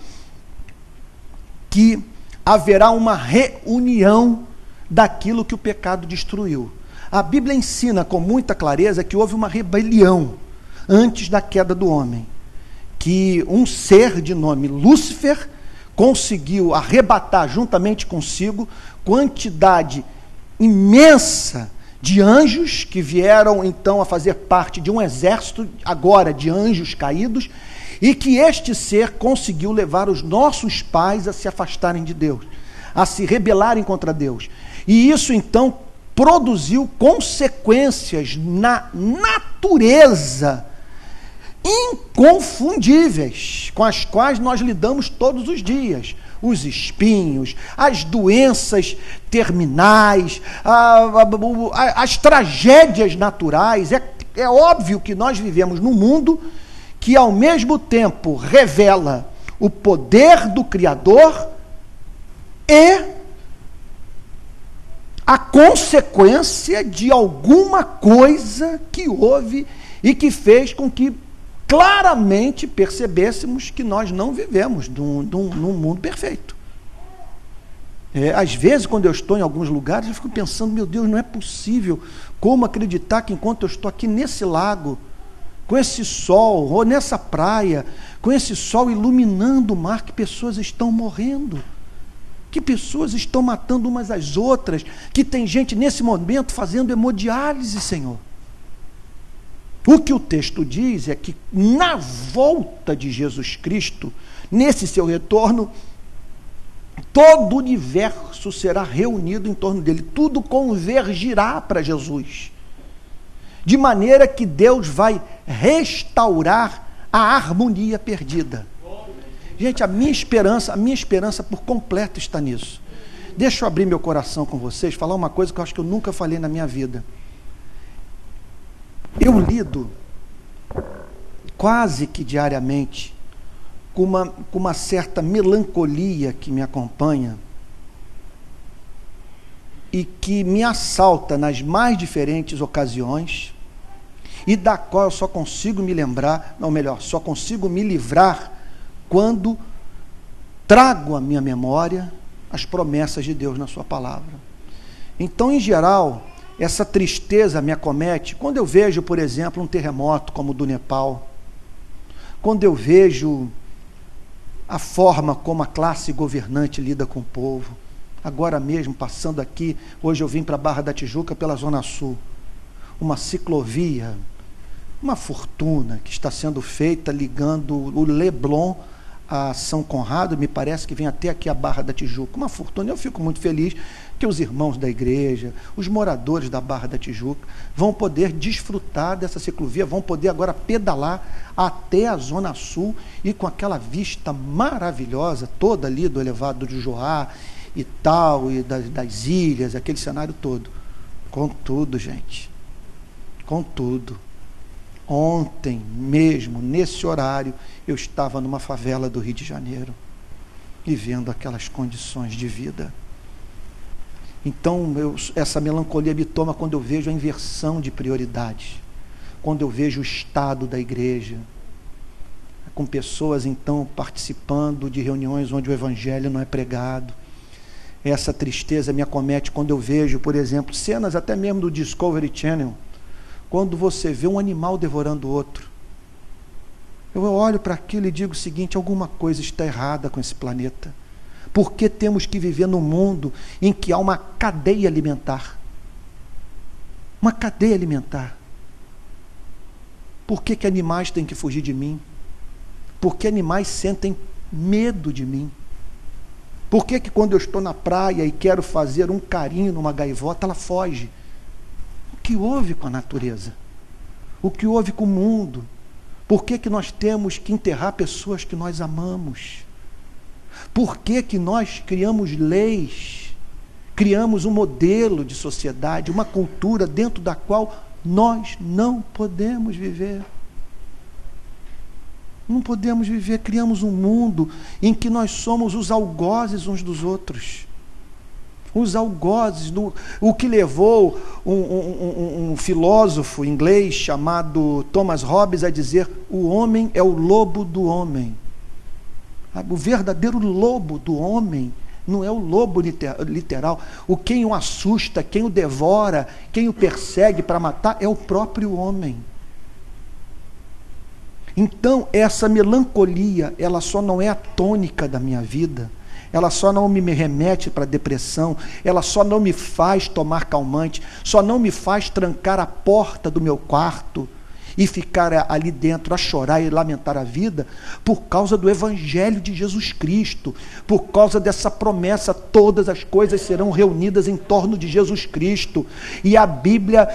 que haverá uma reunião daquilo que o pecado destruiu. A Bíblia ensina com muita clareza que houve uma rebelião antes da queda do homem, que um ser de nome Lúcifer conseguiu arrebatar juntamente consigo quantidade imensa de anjos que vieram então a fazer parte de um exército agora de anjos caídos, e que este ser conseguiu levar os nossos pais a se afastarem de Deus, a se rebelarem contra Deus. E isso então produziu consequências na natureza inconfundíveis, com as quais nós lidamos todos os dias. Os espinhos, as doenças terminais, as tragédias naturais. É óbvio que nós vivemos num mundo que ao mesmo tempo revela o poder do Criador e a consequência de alguma coisa que houve e que fez com que claramente percebêssemos que nós não vivemos num mundo perfeito. Às vezes, quando eu estou em alguns lugares, eu fico pensando, meu Deus, não é possível como acreditar que enquanto eu estou aqui nesse lago, com esse sol, ou nessa praia, com esse sol iluminando o mar, que pessoas estão morrendo, que pessoas estão matando umas às outras, que tem gente nesse momento fazendo hemodiálise, Senhor. O que o texto diz é que na volta de Jesus Cristo, nesse seu retorno, todo o universo será reunido em torno dele, tudo convergirá para Jesus, de maneira que Deus vai restaurar a harmonia perdida. Gente, a minha esperança por completo está nisso. Deixa eu abrir meu coração com vocês, falar uma coisa que eu acho que eu nunca falei na minha vida. Eu lido quase que diariamente com uma certa melancolia que me acompanha e que me assalta nas mais diferentes ocasiões, e da qual eu só consigo me lembrar, não, melhor, só consigo me livrar quando trago à minha memória as promessas de Deus na sua palavra. Então, em geral, essa tristeza me acomete quando eu vejo, por exemplo, um terremoto como o do Nepal, quando eu vejo a forma como a classe governante lida com o povo. Agora mesmo, passando aqui, hoje eu vim para a Barra da Tijuca pela Zona Sul, uma ciclovia, uma fortuna que está sendo feita ligando o Leblon a São Conrado, me parece que vem até aqui a Barra da Tijuca, uma fortuna. Eu fico muito feliz que os irmãos da igreja, os moradores da Barra da Tijuca, vão poder desfrutar dessa ciclovia, vão poder agora pedalar até a Zona Sul, e com aquela vista maravilhosa, toda ali do elevado do Joá e tal, e das ilhas, aquele cenário todo. Contudo, gente, contudo, ontem mesmo, nesse horário, eu estava numa favela do Rio de Janeiro e vendo aquelas condições de vida. Então, essa melancolia me toma quando eu vejo a inversão de prioridades, quando eu vejo o estado da igreja, com pessoas, então, participando de reuniões onde o evangelho não é pregado. Essa tristeza me acomete quando eu vejo, por exemplo, cenas até mesmo do Discovery Channel, quando você vê um animal devorando o outro. Eu olho para aquilo e digo o seguinte: alguma coisa está errada com esse planeta. Por que temos que viver num mundo em que há uma cadeia alimentar? Uma cadeia alimentar. Por que animais têm que fugir de mim? Por que animais sentem medo de mim? Por que quando eu estou na praia e quero fazer um carinho numa gaivota, ela foge? O que houve com a natureza? O que houve com o mundo? Por que nós temos que enterrar pessoas que nós amamos? Por que nós criamos leis, criamos um modelo de sociedade, uma cultura dentro da qual nós não podemos viver? Não podemos viver, criamos um mundo em que nós somos os algozes uns dos outros. Os algozes, o que levou um filósofo inglês chamado Thomas Hobbes a dizer: o homem é o lobo do homem. O verdadeiro lobo do homem não é o lobo literal. Quem o assusta, quem o devora, quem o persegue para matar é o próprio homem. Então, essa melancolia, ela só não é a tônica da minha vida, ela só não me remete para a depressão, ela só não me faz tomar calmante, só não me faz trancar a porta do meu quarto e ficar ali dentro a chorar e lamentar a vida, por causa do Evangelho de Jesus Cristo, por causa dessa promessa: todas as coisas serão reunidas em torno de Jesus Cristo. E a Bíblia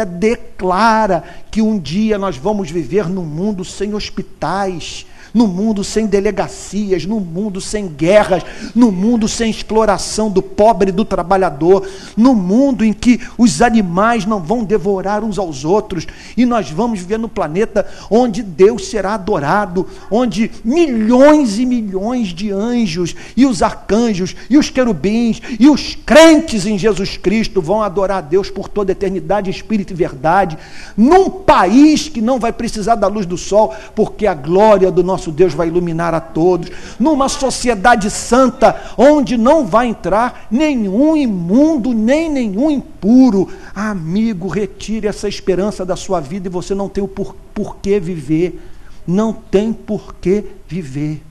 declara que um dia nós vamos viver num mundo sem hospitais, num mundo sem delegacias, num mundo sem guerras, num mundo sem exploração do pobre e do trabalhador, num mundo em que os animais não vão devorar uns aos outros, e nós vamos viver no planeta onde Deus será adorado, onde milhões e milhões de anjos, e os arcanjos, e os querubins, e os crentes em Jesus Cristo vão adorar a Deus por toda a eternidade, em espírito e verdade, num país que não vai precisar da luz do sol, porque a glória do nosso Deus vai iluminar a todos, numa sociedade santa, onde não vai entrar nenhum imundo, nem nenhum impuro. Amigo, retire essa esperança da sua vida e você não tem o porquê viver. Não tem porquê viver.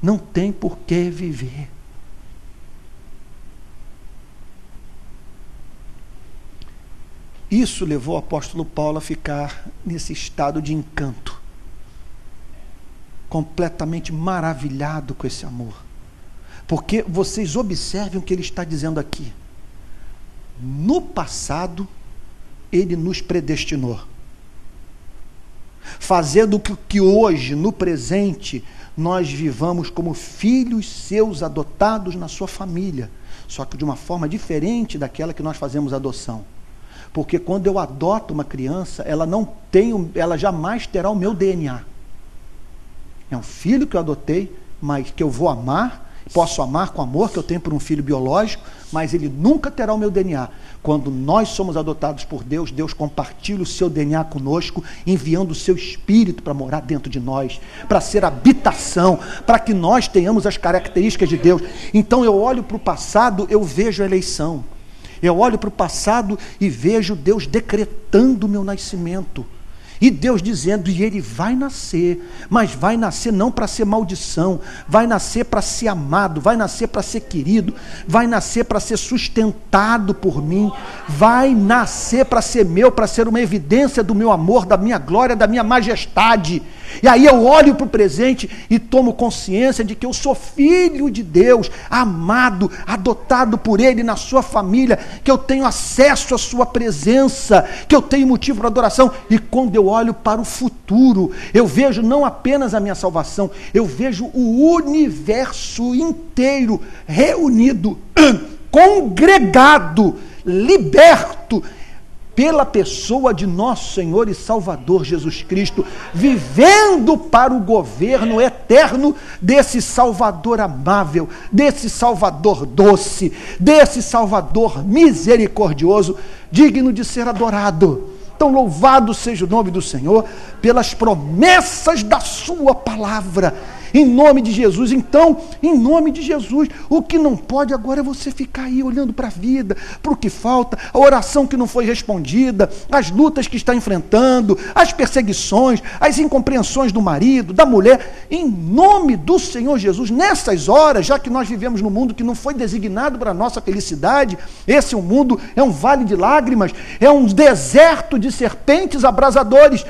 Não tem porquê viver. Isso levou o apóstolo Paulo a ficar nesse estado de encanto, completamente maravilhado com esse amor. Porque vocês observem o que ele está dizendo aqui. No passado, ele nos predestinou, fazendo com que hoje, no presente, nós vivamos como filhos seus adotados na sua família, só que de uma forma diferente daquela que nós fazemos adoção. Porque quando eu adoto uma criança, ela jamais terá o meu DNA. É um filho que eu adotei, mas que eu vou amar, posso amar com amor que eu tenho por um filho biológico, mas ele nunca terá o meu DNA. Quando nós somos adotados por Deus, Deus compartilha o seu DNA conosco, enviando o seu Espírito para morar dentro de nós, para ser habitação, para que nós tenhamos as características de Deus. Então eu olho para o passado, eu vejo a eleição. Eu olho para o passado e vejo Deus decretando o meu nascimento. E Deus dizendo, e ele vai nascer, mas vai nascer não para ser maldição, vai nascer para ser amado, vai nascer para ser querido, vai nascer para ser sustentado por mim, vai nascer para ser meu, para ser uma evidência do meu amor, da minha glória, da minha majestade. E aí eu olho para o presente e tomo consciência de que eu sou filho de Deus, amado, adotado por Ele na sua família, que eu tenho acesso à sua presença, que eu tenho motivo para adoração. E quando eu olho para o futuro, eu vejo não apenas a minha salvação, eu vejo o universo inteiro reunido, congregado, liberto, pela pessoa de nosso Senhor e Salvador Jesus Cristo, vivendo para o governo eterno desse Salvador amável, desse Salvador doce, desse Salvador misericordioso, digno de ser adorado. Então louvado seja o nome do Senhor pelas promessas da sua palavra, em nome de Jesus. Então, em nome de Jesus, o que não pode agora é você ficar aí olhando para a vida, para o que falta, a oração que não foi respondida, as lutas que está enfrentando, as perseguições, as incompreensões do marido, da mulher. Em nome do Senhor Jesus, nessas horas, já que nós vivemos num mundo que não foi designado para a nossa felicidade, esse mundo é um vale de lágrimas, é um deserto de serpentes abrasadoras.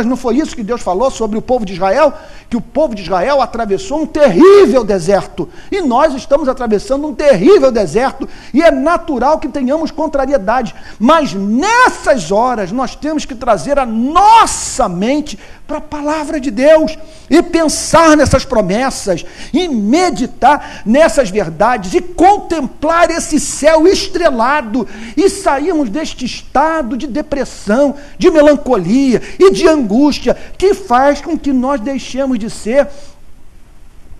Não foi isso que Deus falou sobre o povo de Israel? Que o povo de Israel atravessou um terrível deserto, e nós estamos atravessando um terrível deserto, e é natural que tenhamos contrariedade, mas nessas horas nós temos que trazer a nossa mente para a palavra de Deus, e pensar nessas promessas, e meditar nessas verdades, e contemplar esse céu estrelado, e sairmos deste estado de depressão, de melancolia e de angústia, que faz com que nós deixemos de ser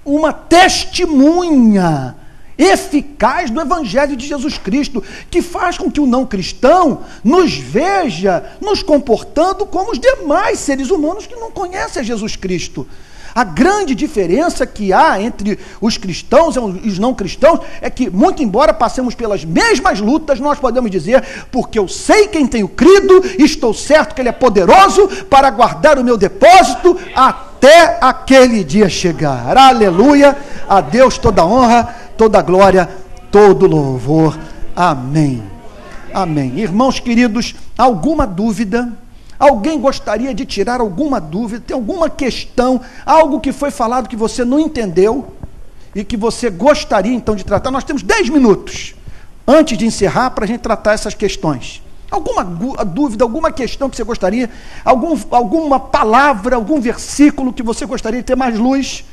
uma testemunha eficaz do Evangelho de Jesus Cristo, que faz com que o não cristão nos veja nos comportando como os demais seres humanos que não conhecem a Jesus Cristo. A grande diferença que há entre os cristãos e os não cristãos é que, muito embora passemos pelas mesmas lutas, nós podemos dizer, porque eu sei quem tenho crido, estou certo que Ele é poderoso para guardar o meu depósito até aquele dia chegar. Aleluia! A Deus toda honra, toda glória, todo louvor. Amém. Amém. Irmãos queridos, alguma dúvida? Alguém gostaria de tirar alguma dúvida? Tem alguma questão? Algo que foi falado que você não entendeu e que você gostaria então de tratar? Nós temos 10 minutos antes de encerrar para a gente tratar essas questões. Alguma dúvida, alguma questão que você gostaria? Alguma palavra, algum versículo que você gostaria de ter mais luz?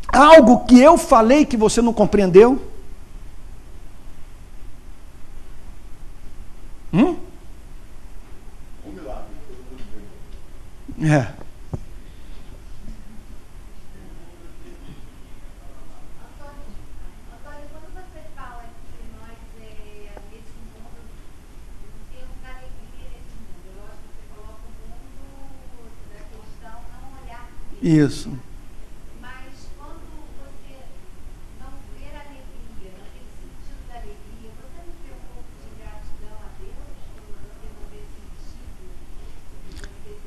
Algo que eu falei que você não compreendeu? É. Antônio, quando você fala que nós, nesse mundo, temos alegria nesse mundo, eu acho que você coloca o mundo da questão não olhar para Isso. Mas quando você não vê alegria, não tem sentido da alegria, você não tem um pouco de gratidão a Deus por você não ver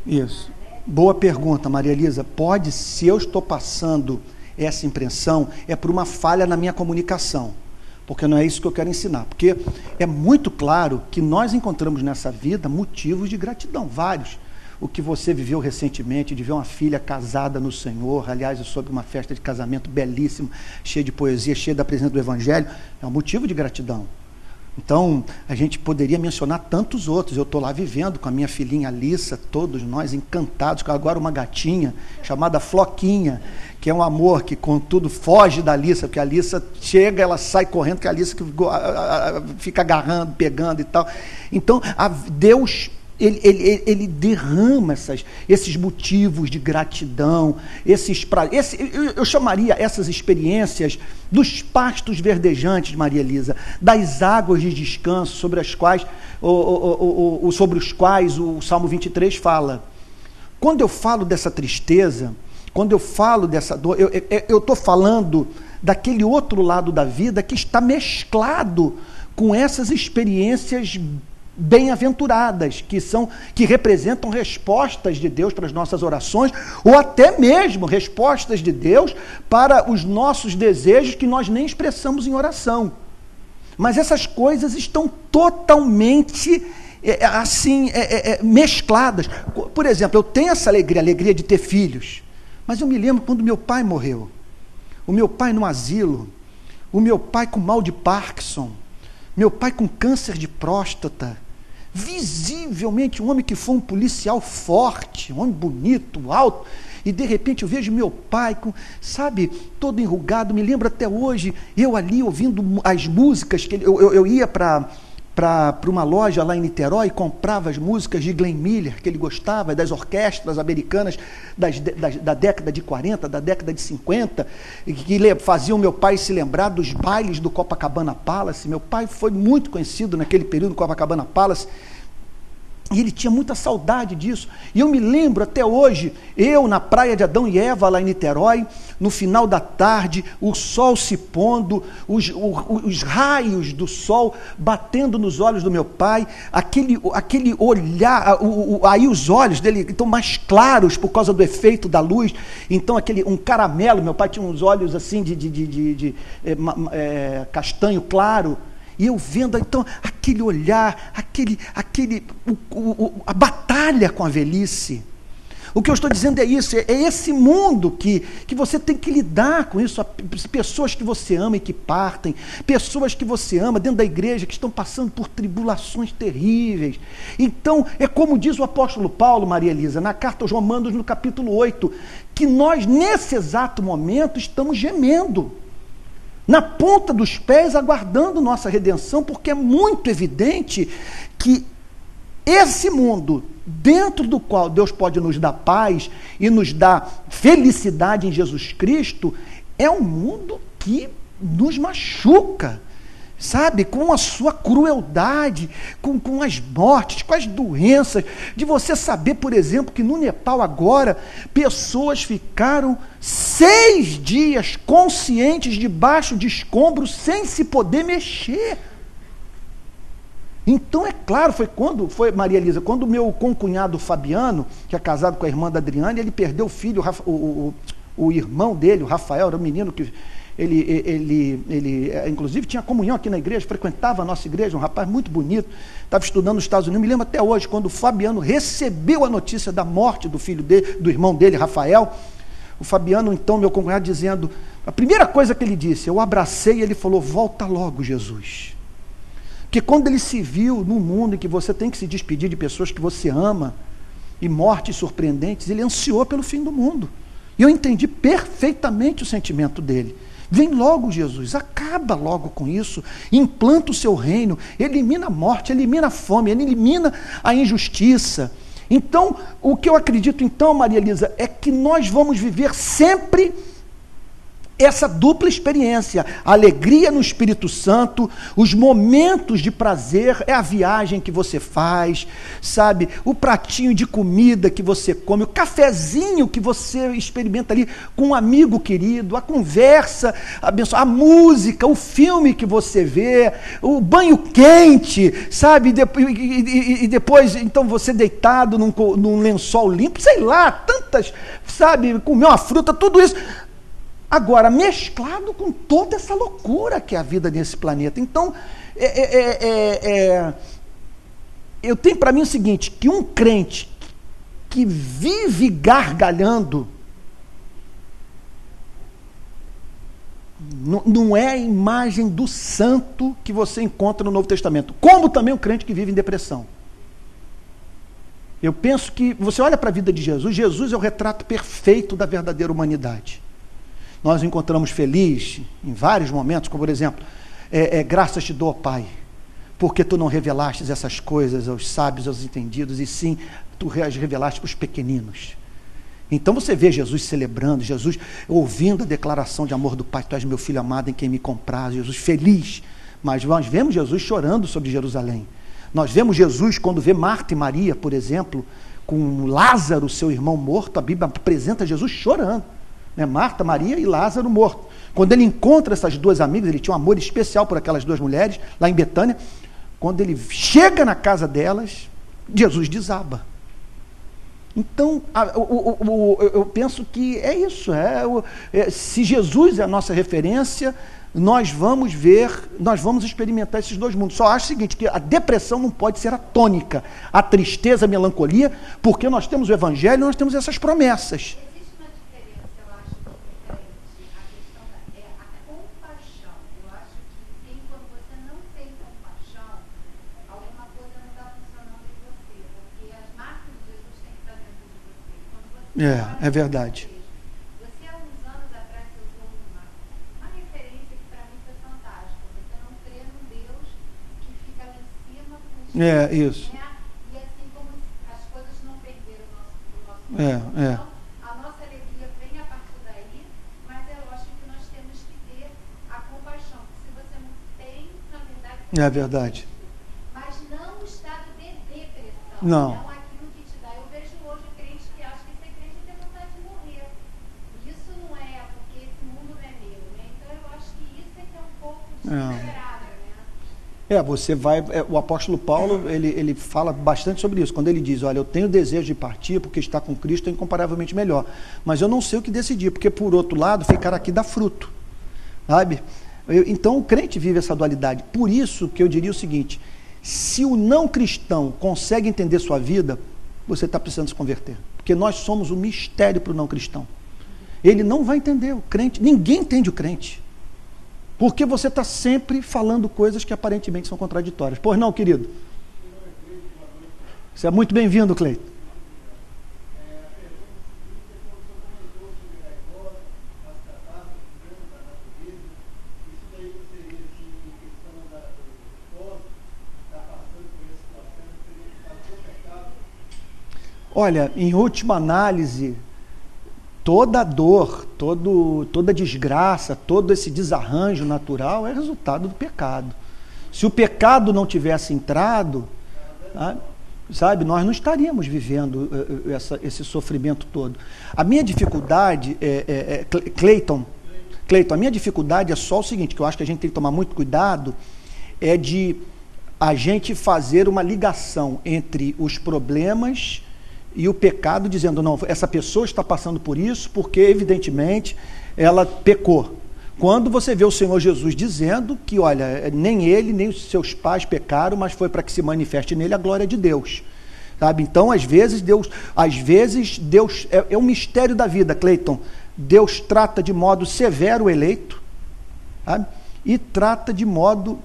sentido? Isso. Boa pergunta, Maria Elisa. Pode, se eu estou passando essa impressão, é por uma falha na minha comunicação, porque não é isso que eu quero ensinar, porque é muito claro que nós encontramos nessa vida motivos de gratidão, vários. O que você viveu recentemente, de ver uma filha casada no Senhor, aliás, eu soube uma festa de casamento belíssima, cheia de poesia, cheia da presença do Evangelho, é um motivo de gratidão. Então, a gente poderia mencionar tantos outros. Eu estou lá vivendo com a minha filhinha Alissa, todos nós encantados, com agora uma gatinha chamada Floquinha, que é um amor que, contudo, foge da Alissa, porque a Alissa chega, ela sai correndo, que a Alissa fica agarrando, pegando e tal. Então, Deus... Ele derrama esses motivos de gratidão, eu chamaria essas experiências dos pastos verdejantes, Maria Elisa, das águas de descanso sobre os quais o Salmo 23 fala. Quando eu falo dessa tristeza, quando eu falo dessa dor, eu estou falando daquele outro lado da vida que está mesclado com essas experiências bem-aventuradas, que representam respostas de Deus para as nossas orações, ou até mesmo respostas de Deus para os nossos desejos que nós nem expressamos em oração. Mas essas coisas estão totalmente mescladas. Por exemplo, eu tenho essa alegria de ter filhos, mas eu me lembro quando meu pai morreu, o meu pai no asilo, o meu pai com mal de Parkinson, meu pai com câncer de próstata, visivelmente um homem que foi um policial forte, um homem bonito, alto, e de repente eu vejo meu pai, todo enrugado. Me lembro até hoje, eu ali ouvindo as músicas, que eu ia para uma loja lá em Niterói e comprava as músicas de Glenn Miller, que ele gostava, das orquestras americanas da década de 40, da década de 50, que faziam meu pai se lembrar dos bailes do Copacabana Palace. Meu pai foi muito conhecido naquele período no Copacabana Palace, e ele tinha muita saudade disso. E eu me lembro até hoje, eu na praia de Adão e Eva, lá em Niterói, no final da tarde, o sol se pondo, os raios do sol batendo nos olhos do meu pai, aquele olhar, aí os olhos dele estão mais claros por causa do efeito da luz, então um caramelo. Meu pai tinha uns olhos assim de castanho claro, e eu vendo então aquele olhar, a batalha com a velhice. O que eu estou dizendo é isso, é esse mundo que você tem que lidar com isso. Pessoas que você ama e que partem, pessoas que você ama dentro da igreja que estão passando por tribulações terríveis. Então, é como diz o apóstolo Paulo, Maria Elisa, na carta aos Romanos, no capítulo 8, que nós, nesse exato momento, estamos gemendo na ponta dos pés, aguardando nossa redenção, porque é muito evidente que esse mundo, dentro do qual Deus pode nos dar paz e nos dar felicidade em Jesus Cristo, é um mundo que nos machuca, sabe, com a sua crueldade, com as mortes, com as doenças, de você saber, por exemplo, que no Nepal agora, pessoas ficaram 6 dias conscientes debaixo de escombros, sem se poder mexer. Então, é claro, foi Maria Elisa, quando o meu concunhado Fabiano, que é casado com a irmã da Adriane, ele perdeu o filho, o irmão dele, o Rafael, era um menino que ele inclusive tinha comunhão aqui na igreja, frequentava a nossa igreja, um rapaz muito bonito, estava estudando nos Estados Unidos. Me lembro até hoje, quando o Fabiano recebeu a notícia da morte do filho dele, do irmão dele, Rafael, o Fabiano, então, meu concunhado, dizendo, a primeira coisa que ele disse, eu abracei e ele falou, volta logo, Jesus. Porque quando ele se viu num mundo em que você tem que se despedir de pessoas que você ama, e mortes surpreendentes, ele ansiou pelo fim do mundo. E eu entendi perfeitamente o sentimento dele. Vem logo, Jesus, acaba logo com isso, implanta o seu reino, elimina a morte, elimina a fome, elimina a injustiça. Então, o que eu acredito então, Maria Elisa, é que nós vamos viver sempre essa dupla experiência, a alegria no Espírito Santo, os momentos de prazer, é a viagem que você faz, sabe, o pratinho de comida que você come, o cafezinho que você experimenta ali com um amigo querido, a conversa abençoada, a música, o filme que você vê, o banho quente, sabe, e depois, então, você deitado num lençol limpo, sei lá, tantas, sabe, comer uma fruta, tudo isso. Agora, mesclado com toda essa loucura que é a vida nesse planeta. Então, eu tenho para mim o seguinte, que um crente que vive gargalhando, Não é a imagem do santo que você encontra no Novo Testamento. Como também o crente que vive em depressão. Eu penso que, você olha para a vida de Jesus, Jesus é o retrato perfeito da verdadeira humanidade. Nós o encontramos feliz em vários momentos, como por exemplo, graças te dou, ó Pai, porque tu não revelastes essas coisas aos sábios, aos entendidos, e sim, tu as revelaste para os pequeninos. Então você vê Jesus celebrando, Jesus ouvindo a declaração de amor do Pai, tu és meu filho amado em quem me compraz, Jesus feliz. Mas nós vemos Jesus chorando sobre Jerusalém. Nós vemos Jesus quando vê Marta e Maria, por exemplo, com Lázaro, seu irmão morto, a Bíblia apresenta Jesus chorando. Né? Marta, Maria e Lázaro morto. Quando ele encontra essas duas amigas, ele tinha um amor especial por aquelas duas mulheres, lá em Betânia. Quando ele chega na casa delas, Jesus desaba. Então, eu penso que é isso. Se Jesus é a nossa referência, nós vamos experimentar esses dois mundos. Só acho o seguinte, que a depressão não pode ser a tônica, a tristeza, a melancolia, porque nós temos o Evangelho e nós temos essas promessas. Existe uma diferença, eu acho, diferente. A questão a compaixão. Eu acho que quando você não tem compaixão, alguma coisa não está funcionando em você, porque as marcas de Jesus têm que estar dentro de você. Quando você É verdade. Você, há uns anos atrás, usou uma referência que para mim foi fantástica. Você não crê num Deus que fica lá em cima com Isso. né? E assim como as coisas não perderam o nosso É. Então, a nossa alegria vem a partir daí, mas é lógico que nós temos que ter a compaixão. Porque se você não tem, na verdade, você É verdade. mas não o estado de depressão. Não. Aquilo que te dá. Eu vejo hoje crente que acha que ser crente é ter vontade de morrer. Isso não é, porque esse mundo não é meu, né? Então eu acho que isso é que é um pouco desesperável, né? O apóstolo Paulo, ele fala bastante sobre isso, quando ele diz, olha, eu tenho desejo de partir, porque estar com Cristo é incomparavelmente melhor, mas eu não sei o que decidir, porque por outro lado, ficar aqui dá fruto, sabe? Então o crente vive essa dualidade. Por isso que eu diria o seguinte, se o não cristão consegue entender sua vida, você está precisando se converter, porque nós somos um mistério para o não cristão. Ele não vai entender o crente, ninguém entende o crente, porque você está sempre falando coisas que aparentemente são contraditórias. Pois não, querido? Você é muito bem-vindo, Cleiton. Olha, em última análise, toda dor, toda desgraça, todo esse desarranjo natural é resultado do pecado. Se o pecado não tivesse entrado, sabe, nós não estaríamos vivendo esse sofrimento todo. A minha dificuldade, Cleiton, a minha dificuldade é só o seguinte, que eu acho que a gente tem que tomar muito cuidado, é de a gente fazer uma ligação entre os problemas e o pecado, dizendo, não, essa pessoa está passando por isso porque, evidentemente, ela pecou. Quando você vê o Senhor Jesus dizendo que, olha, nem ele, nem os seus pais pecaram, mas foi para que se manifeste nele a glória de Deus. Sabe? Então, às vezes, Deus é um mistério da vida, Cleiton. Deus trata de modo severo o eleito, sabe? E trata de modo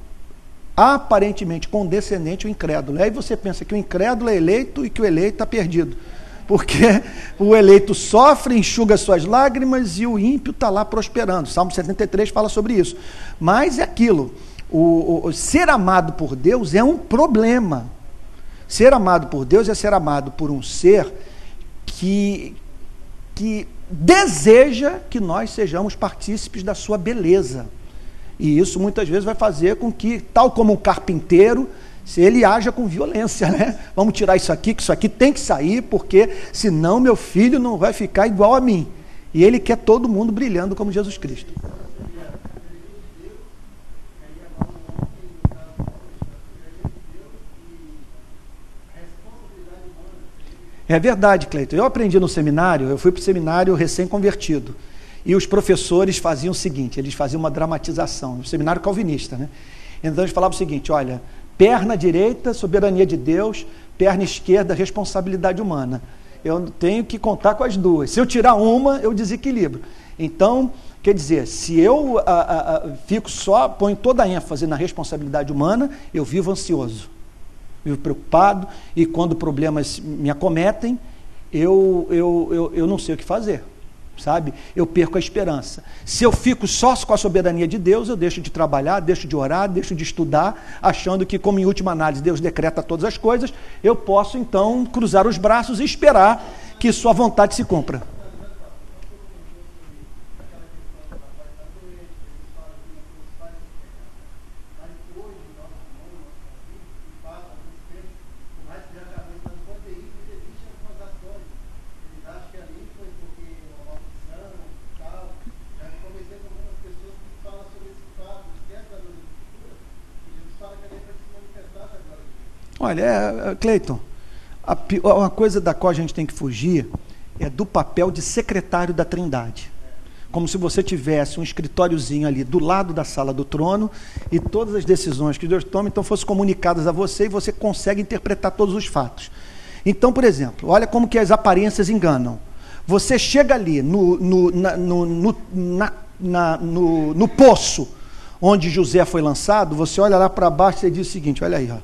aparentemente condescendente o incrédulo. Aí você pensa que o incrédulo é eleito e que o eleito está perdido. Porque o eleito sofre, enxuga suas lágrimas e o ímpio está lá prosperando. Salmo 73 fala sobre isso. Mas é aquilo, o ser amado por Deus é um problema. Ser amado por Deus é ser amado por um ser que deseja que nós sejamos partícipes da sua beleza. E isso muitas vezes vai fazer com que, tal como um carpinteiro, se ele haja com violência, né? Vamos tirar isso aqui, que isso aqui tem que sair, porque senão meu filho não vai ficar igual a mim. E ele quer todo mundo brilhando como Jesus Cristo. É verdade, Cleiton. Eu aprendi no seminário, eu fui para o seminário recém-convertido. E os professores faziam o seguinte, eles faziam uma dramatização, um seminário calvinista, né? Então eles falavam o seguinte, olha, perna direita, soberania de Deus, perna esquerda, responsabilidade humana. Eu tenho que contar com as duas. Se eu tirar uma, eu desequilibro. Então, Quer dizer, se eu fico só, ponho toda a ênfase na responsabilidade humana, eu vivo ansioso, vivo preocupado, e quando problemas me acometem, eu não sei o que fazer, sabe? Eu perco a esperança. Se eu fico só com a soberania de Deus, eu deixo de trabalhar, deixo de orar, deixo de estudar, achando que, como em última análise Deus decreta todas as coisas, eu posso então cruzar os braços e esperar que sua vontade se cumpra. Olha, Cleiton, uma coisa da qual a gente tem que fugir é do papel de secretário da Trindade. Como se você tivesse um escritóriozinho ali do lado da sala do trono e todas as decisões que Deus toma, então, fossem comunicadas a você e você consegue interpretar todos os fatos. Então, por exemplo, olha como que as aparências enganam. Você chega ali no poço onde José foi lançado, você olha lá para baixo e diz o seguinte, olha aí, ó.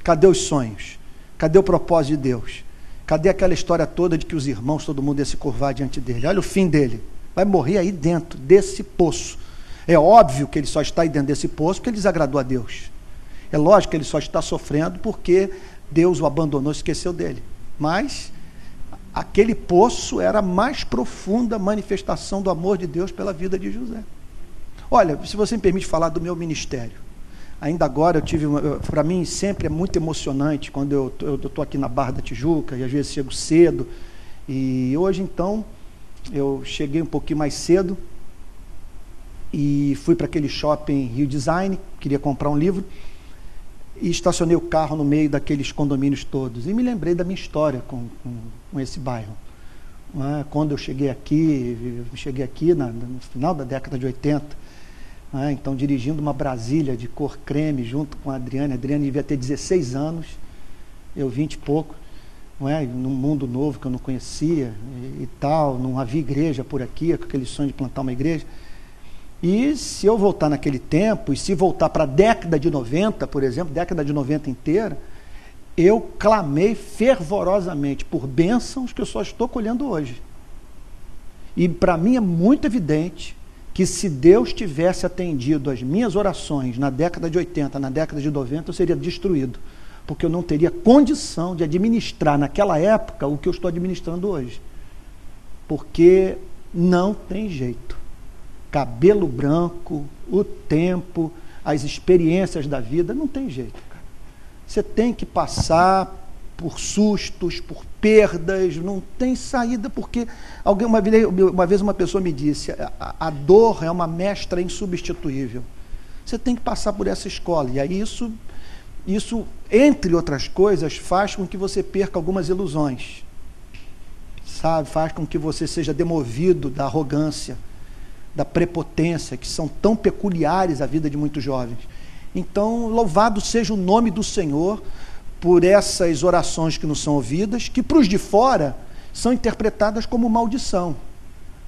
Cadê os sonhos? Cadê o propósito de Deus? Cadê aquela história toda de que os irmãos, todo mundo ia se curvar diante dele? Olha o fim dele. Vai morrer aí dentro desse poço. É óbvio que ele só está aí dentro desse poço porque ele desagradou a Deus. É lógico que ele só está sofrendo porque Deus o abandonou, esqueceu dele. Mas aquele poço era a mais profunda manifestação do amor de Deus pela vida de José. Olha, se você me permite falar do meu ministério. Ainda agora para mim sempre é muito emocionante quando eu estou aqui na Barra da Tijuca e às vezes chego cedo, e hoje então eu cheguei um pouquinho mais cedo e fui para aquele shopping Rio Design, queria comprar um livro e estacionei o carro no meio daqueles condomínios todos e me lembrei da minha história com esse bairro. Quando eu cheguei aqui no final da década de 80, então dirigindo uma Brasília de cor creme junto com a Adriane devia ter 16 anos, eu 20 e pouco, num mundo novo que eu não conhecia e tal, não havia igreja por aqui, com aquele sonho de plantar uma igreja. E se eu voltar naquele tempo, e se voltar para a década de 90, por exemplo, década de 90 inteira, eu clamei fervorosamente por bênçãos que eu só estou colhendo hoje. E para mim é muito evidente que se Deus tivesse atendido as minhas orações na década de 80, na década de 90, eu seria destruído, porque eu não teria condição de administrar naquela época o que eu estou administrando hoje. Porque não tem jeito. Cabelo branco, o tempo, as experiências da vida, não tem jeito, cara. Você tem que passar por sustos, por perdas, não tem saída, porque uma vez uma pessoa me disse, a dor é uma mestra insubstituível. Você tem que passar por essa escola, e aí isso, entre outras coisas, faz com que você perca algumas ilusões, sabe? Faz com que você seja demovido da arrogância, da prepotência, que são tão peculiares à vida de muitos jovens. Então, louvado seja o nome do Senhor por essas orações que não são ouvidas, que para os de fora são interpretadas como maldição.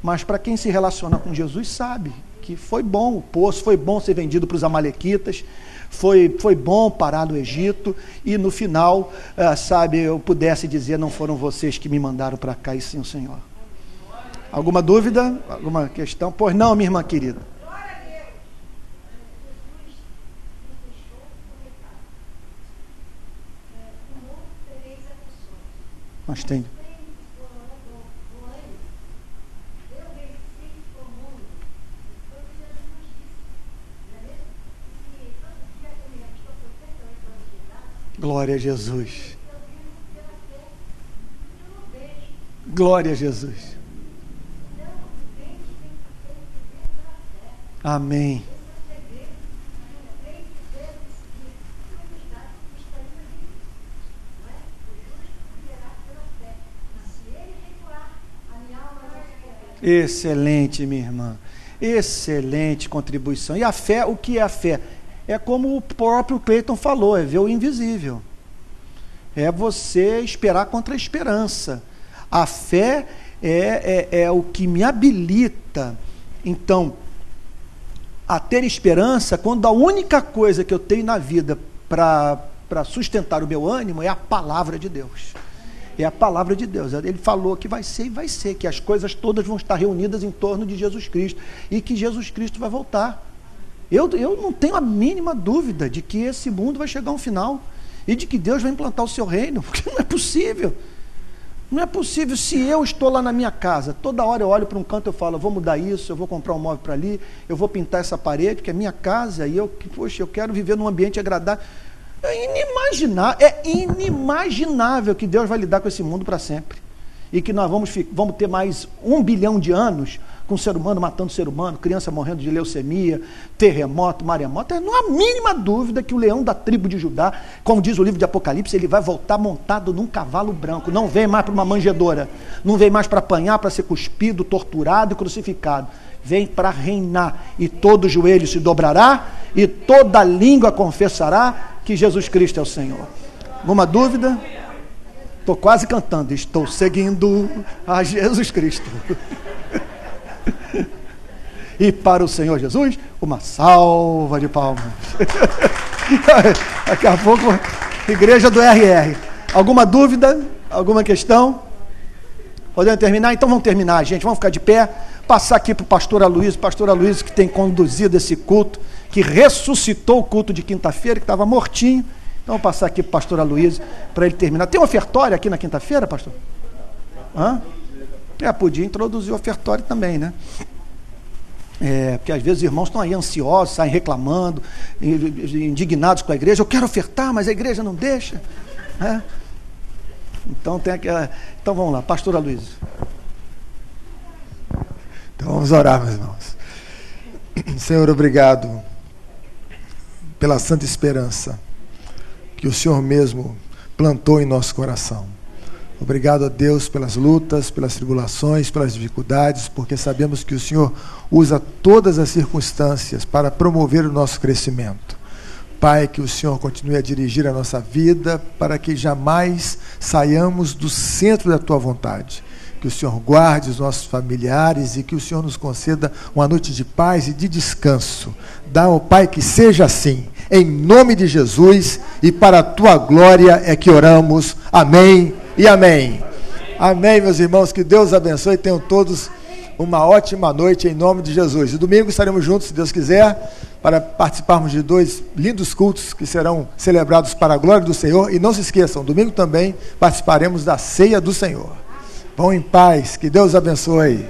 Mas para quem se relaciona com Jesus sabe que foi bom o poço, foi bom ser vendido para os amalequitas, foi bom parar no Egito, e no final, eu pudesse dizer, não foram vocês que me mandaram para cá, e sim o Senhor. Alguma dúvida? Alguma questão? Pois não, minha irmã querida. Nós temos. Glória a Jesus. Glória a Jesus. Amém. Excelente, minha irmã. Excelente contribuição. E a fé, o que é a fé? É como o próprio Cleiton falou, é ver o invisível. É você esperar contra a esperança. A fé é o que me habilita Então, a ter esperança, quando a única coisa que eu tenho na vida para sustentar o meu ânimo é a palavra de Deus. É a palavra de Deus. Ele falou que vai ser e vai ser, que as coisas todas vão estar reunidas em torno de Jesus Cristo e que Jesus Cristo vai voltar. Eu não tenho a mínima dúvida de que esse mundo vai chegar a um final e de que Deus vai implantar o seu reino, porque não é possível. Não é possível. Se eu estou lá na minha casa, toda hora eu olho para um canto e eu falo, eu vou mudar isso, eu vou comprar um móvel para ali, eu vou pintar essa parede, porque é minha casa, e eu quero viver num ambiente agradável. É inimaginável que Deus vai lidar com esse mundo para sempre. E que nós vamos ter mais 1 bilhão de anos com o ser humano matando o ser humano, criança morrendo de leucemia, terremoto, maremoto. Não há mínima dúvida que o leão da tribo de Judá, como diz o livro de Apocalipse, ele vai voltar montado num cavalo branco. Não vem mais para uma manjedoura, não vem mais para apanhar, para ser cuspido, torturado e crucificado. Vem para reinar, e todo joelho se dobrará e toda língua confessará que Jesus Cristo é o Senhor. Alguma dúvida? Estou quase cantando. Estou seguindo a Jesus Cristo. E para o Senhor Jesus, uma salva de palmas. Daqui a pouco, igreja do RR. Alguma dúvida? Alguma questão? Podemos terminar? Então vamos terminar, gente. Vamos ficar de pé. Passar aqui para o pastor Aloysio, que tem conduzido esse culto, que ressuscitou o culto de quinta-feira, que estava mortinho. Então vou passar aqui para o pastor Aloysio, para ele terminar. Tem um ofertório aqui na quinta-feira, pastor? Hã? Podia introduzir o ofertório também, né? Porque às vezes os irmãos estão aí ansiosos, saem reclamando, indignados com a igreja. Eu quero ofertar, mas a igreja não deixa. Então então vamos lá, pastor Aloysio. Então vamos orar, meus irmãos. Senhor, obrigado pela santa esperança que o Senhor mesmo plantou em nosso coração. Obrigado a Deus pelas lutas, pelas tribulações, pelas dificuldades, porque sabemos que o Senhor usa todas as circunstâncias para promover o nosso crescimento. Pai, que o Senhor continue a dirigir a nossa vida para que jamais saiamos do centro da Tua vontade. Que o Senhor guarde os nossos familiares e que o Senhor nos conceda uma noite de paz e de descanso. Dá ao Pai que seja assim, em nome de Jesus, e para a Tua glória é que oramos. Amém e amém. Amém, meus irmãos, que Deus abençoe e tenham todos uma ótima noite em nome de Jesus. E domingo estaremos juntos, se Deus quiser, para participarmos de 2 lindos cultos que serão celebrados para a glória do Senhor. E não se esqueçam, domingo também participaremos da ceia do Senhor. Vão em paz, que Deus abençoe.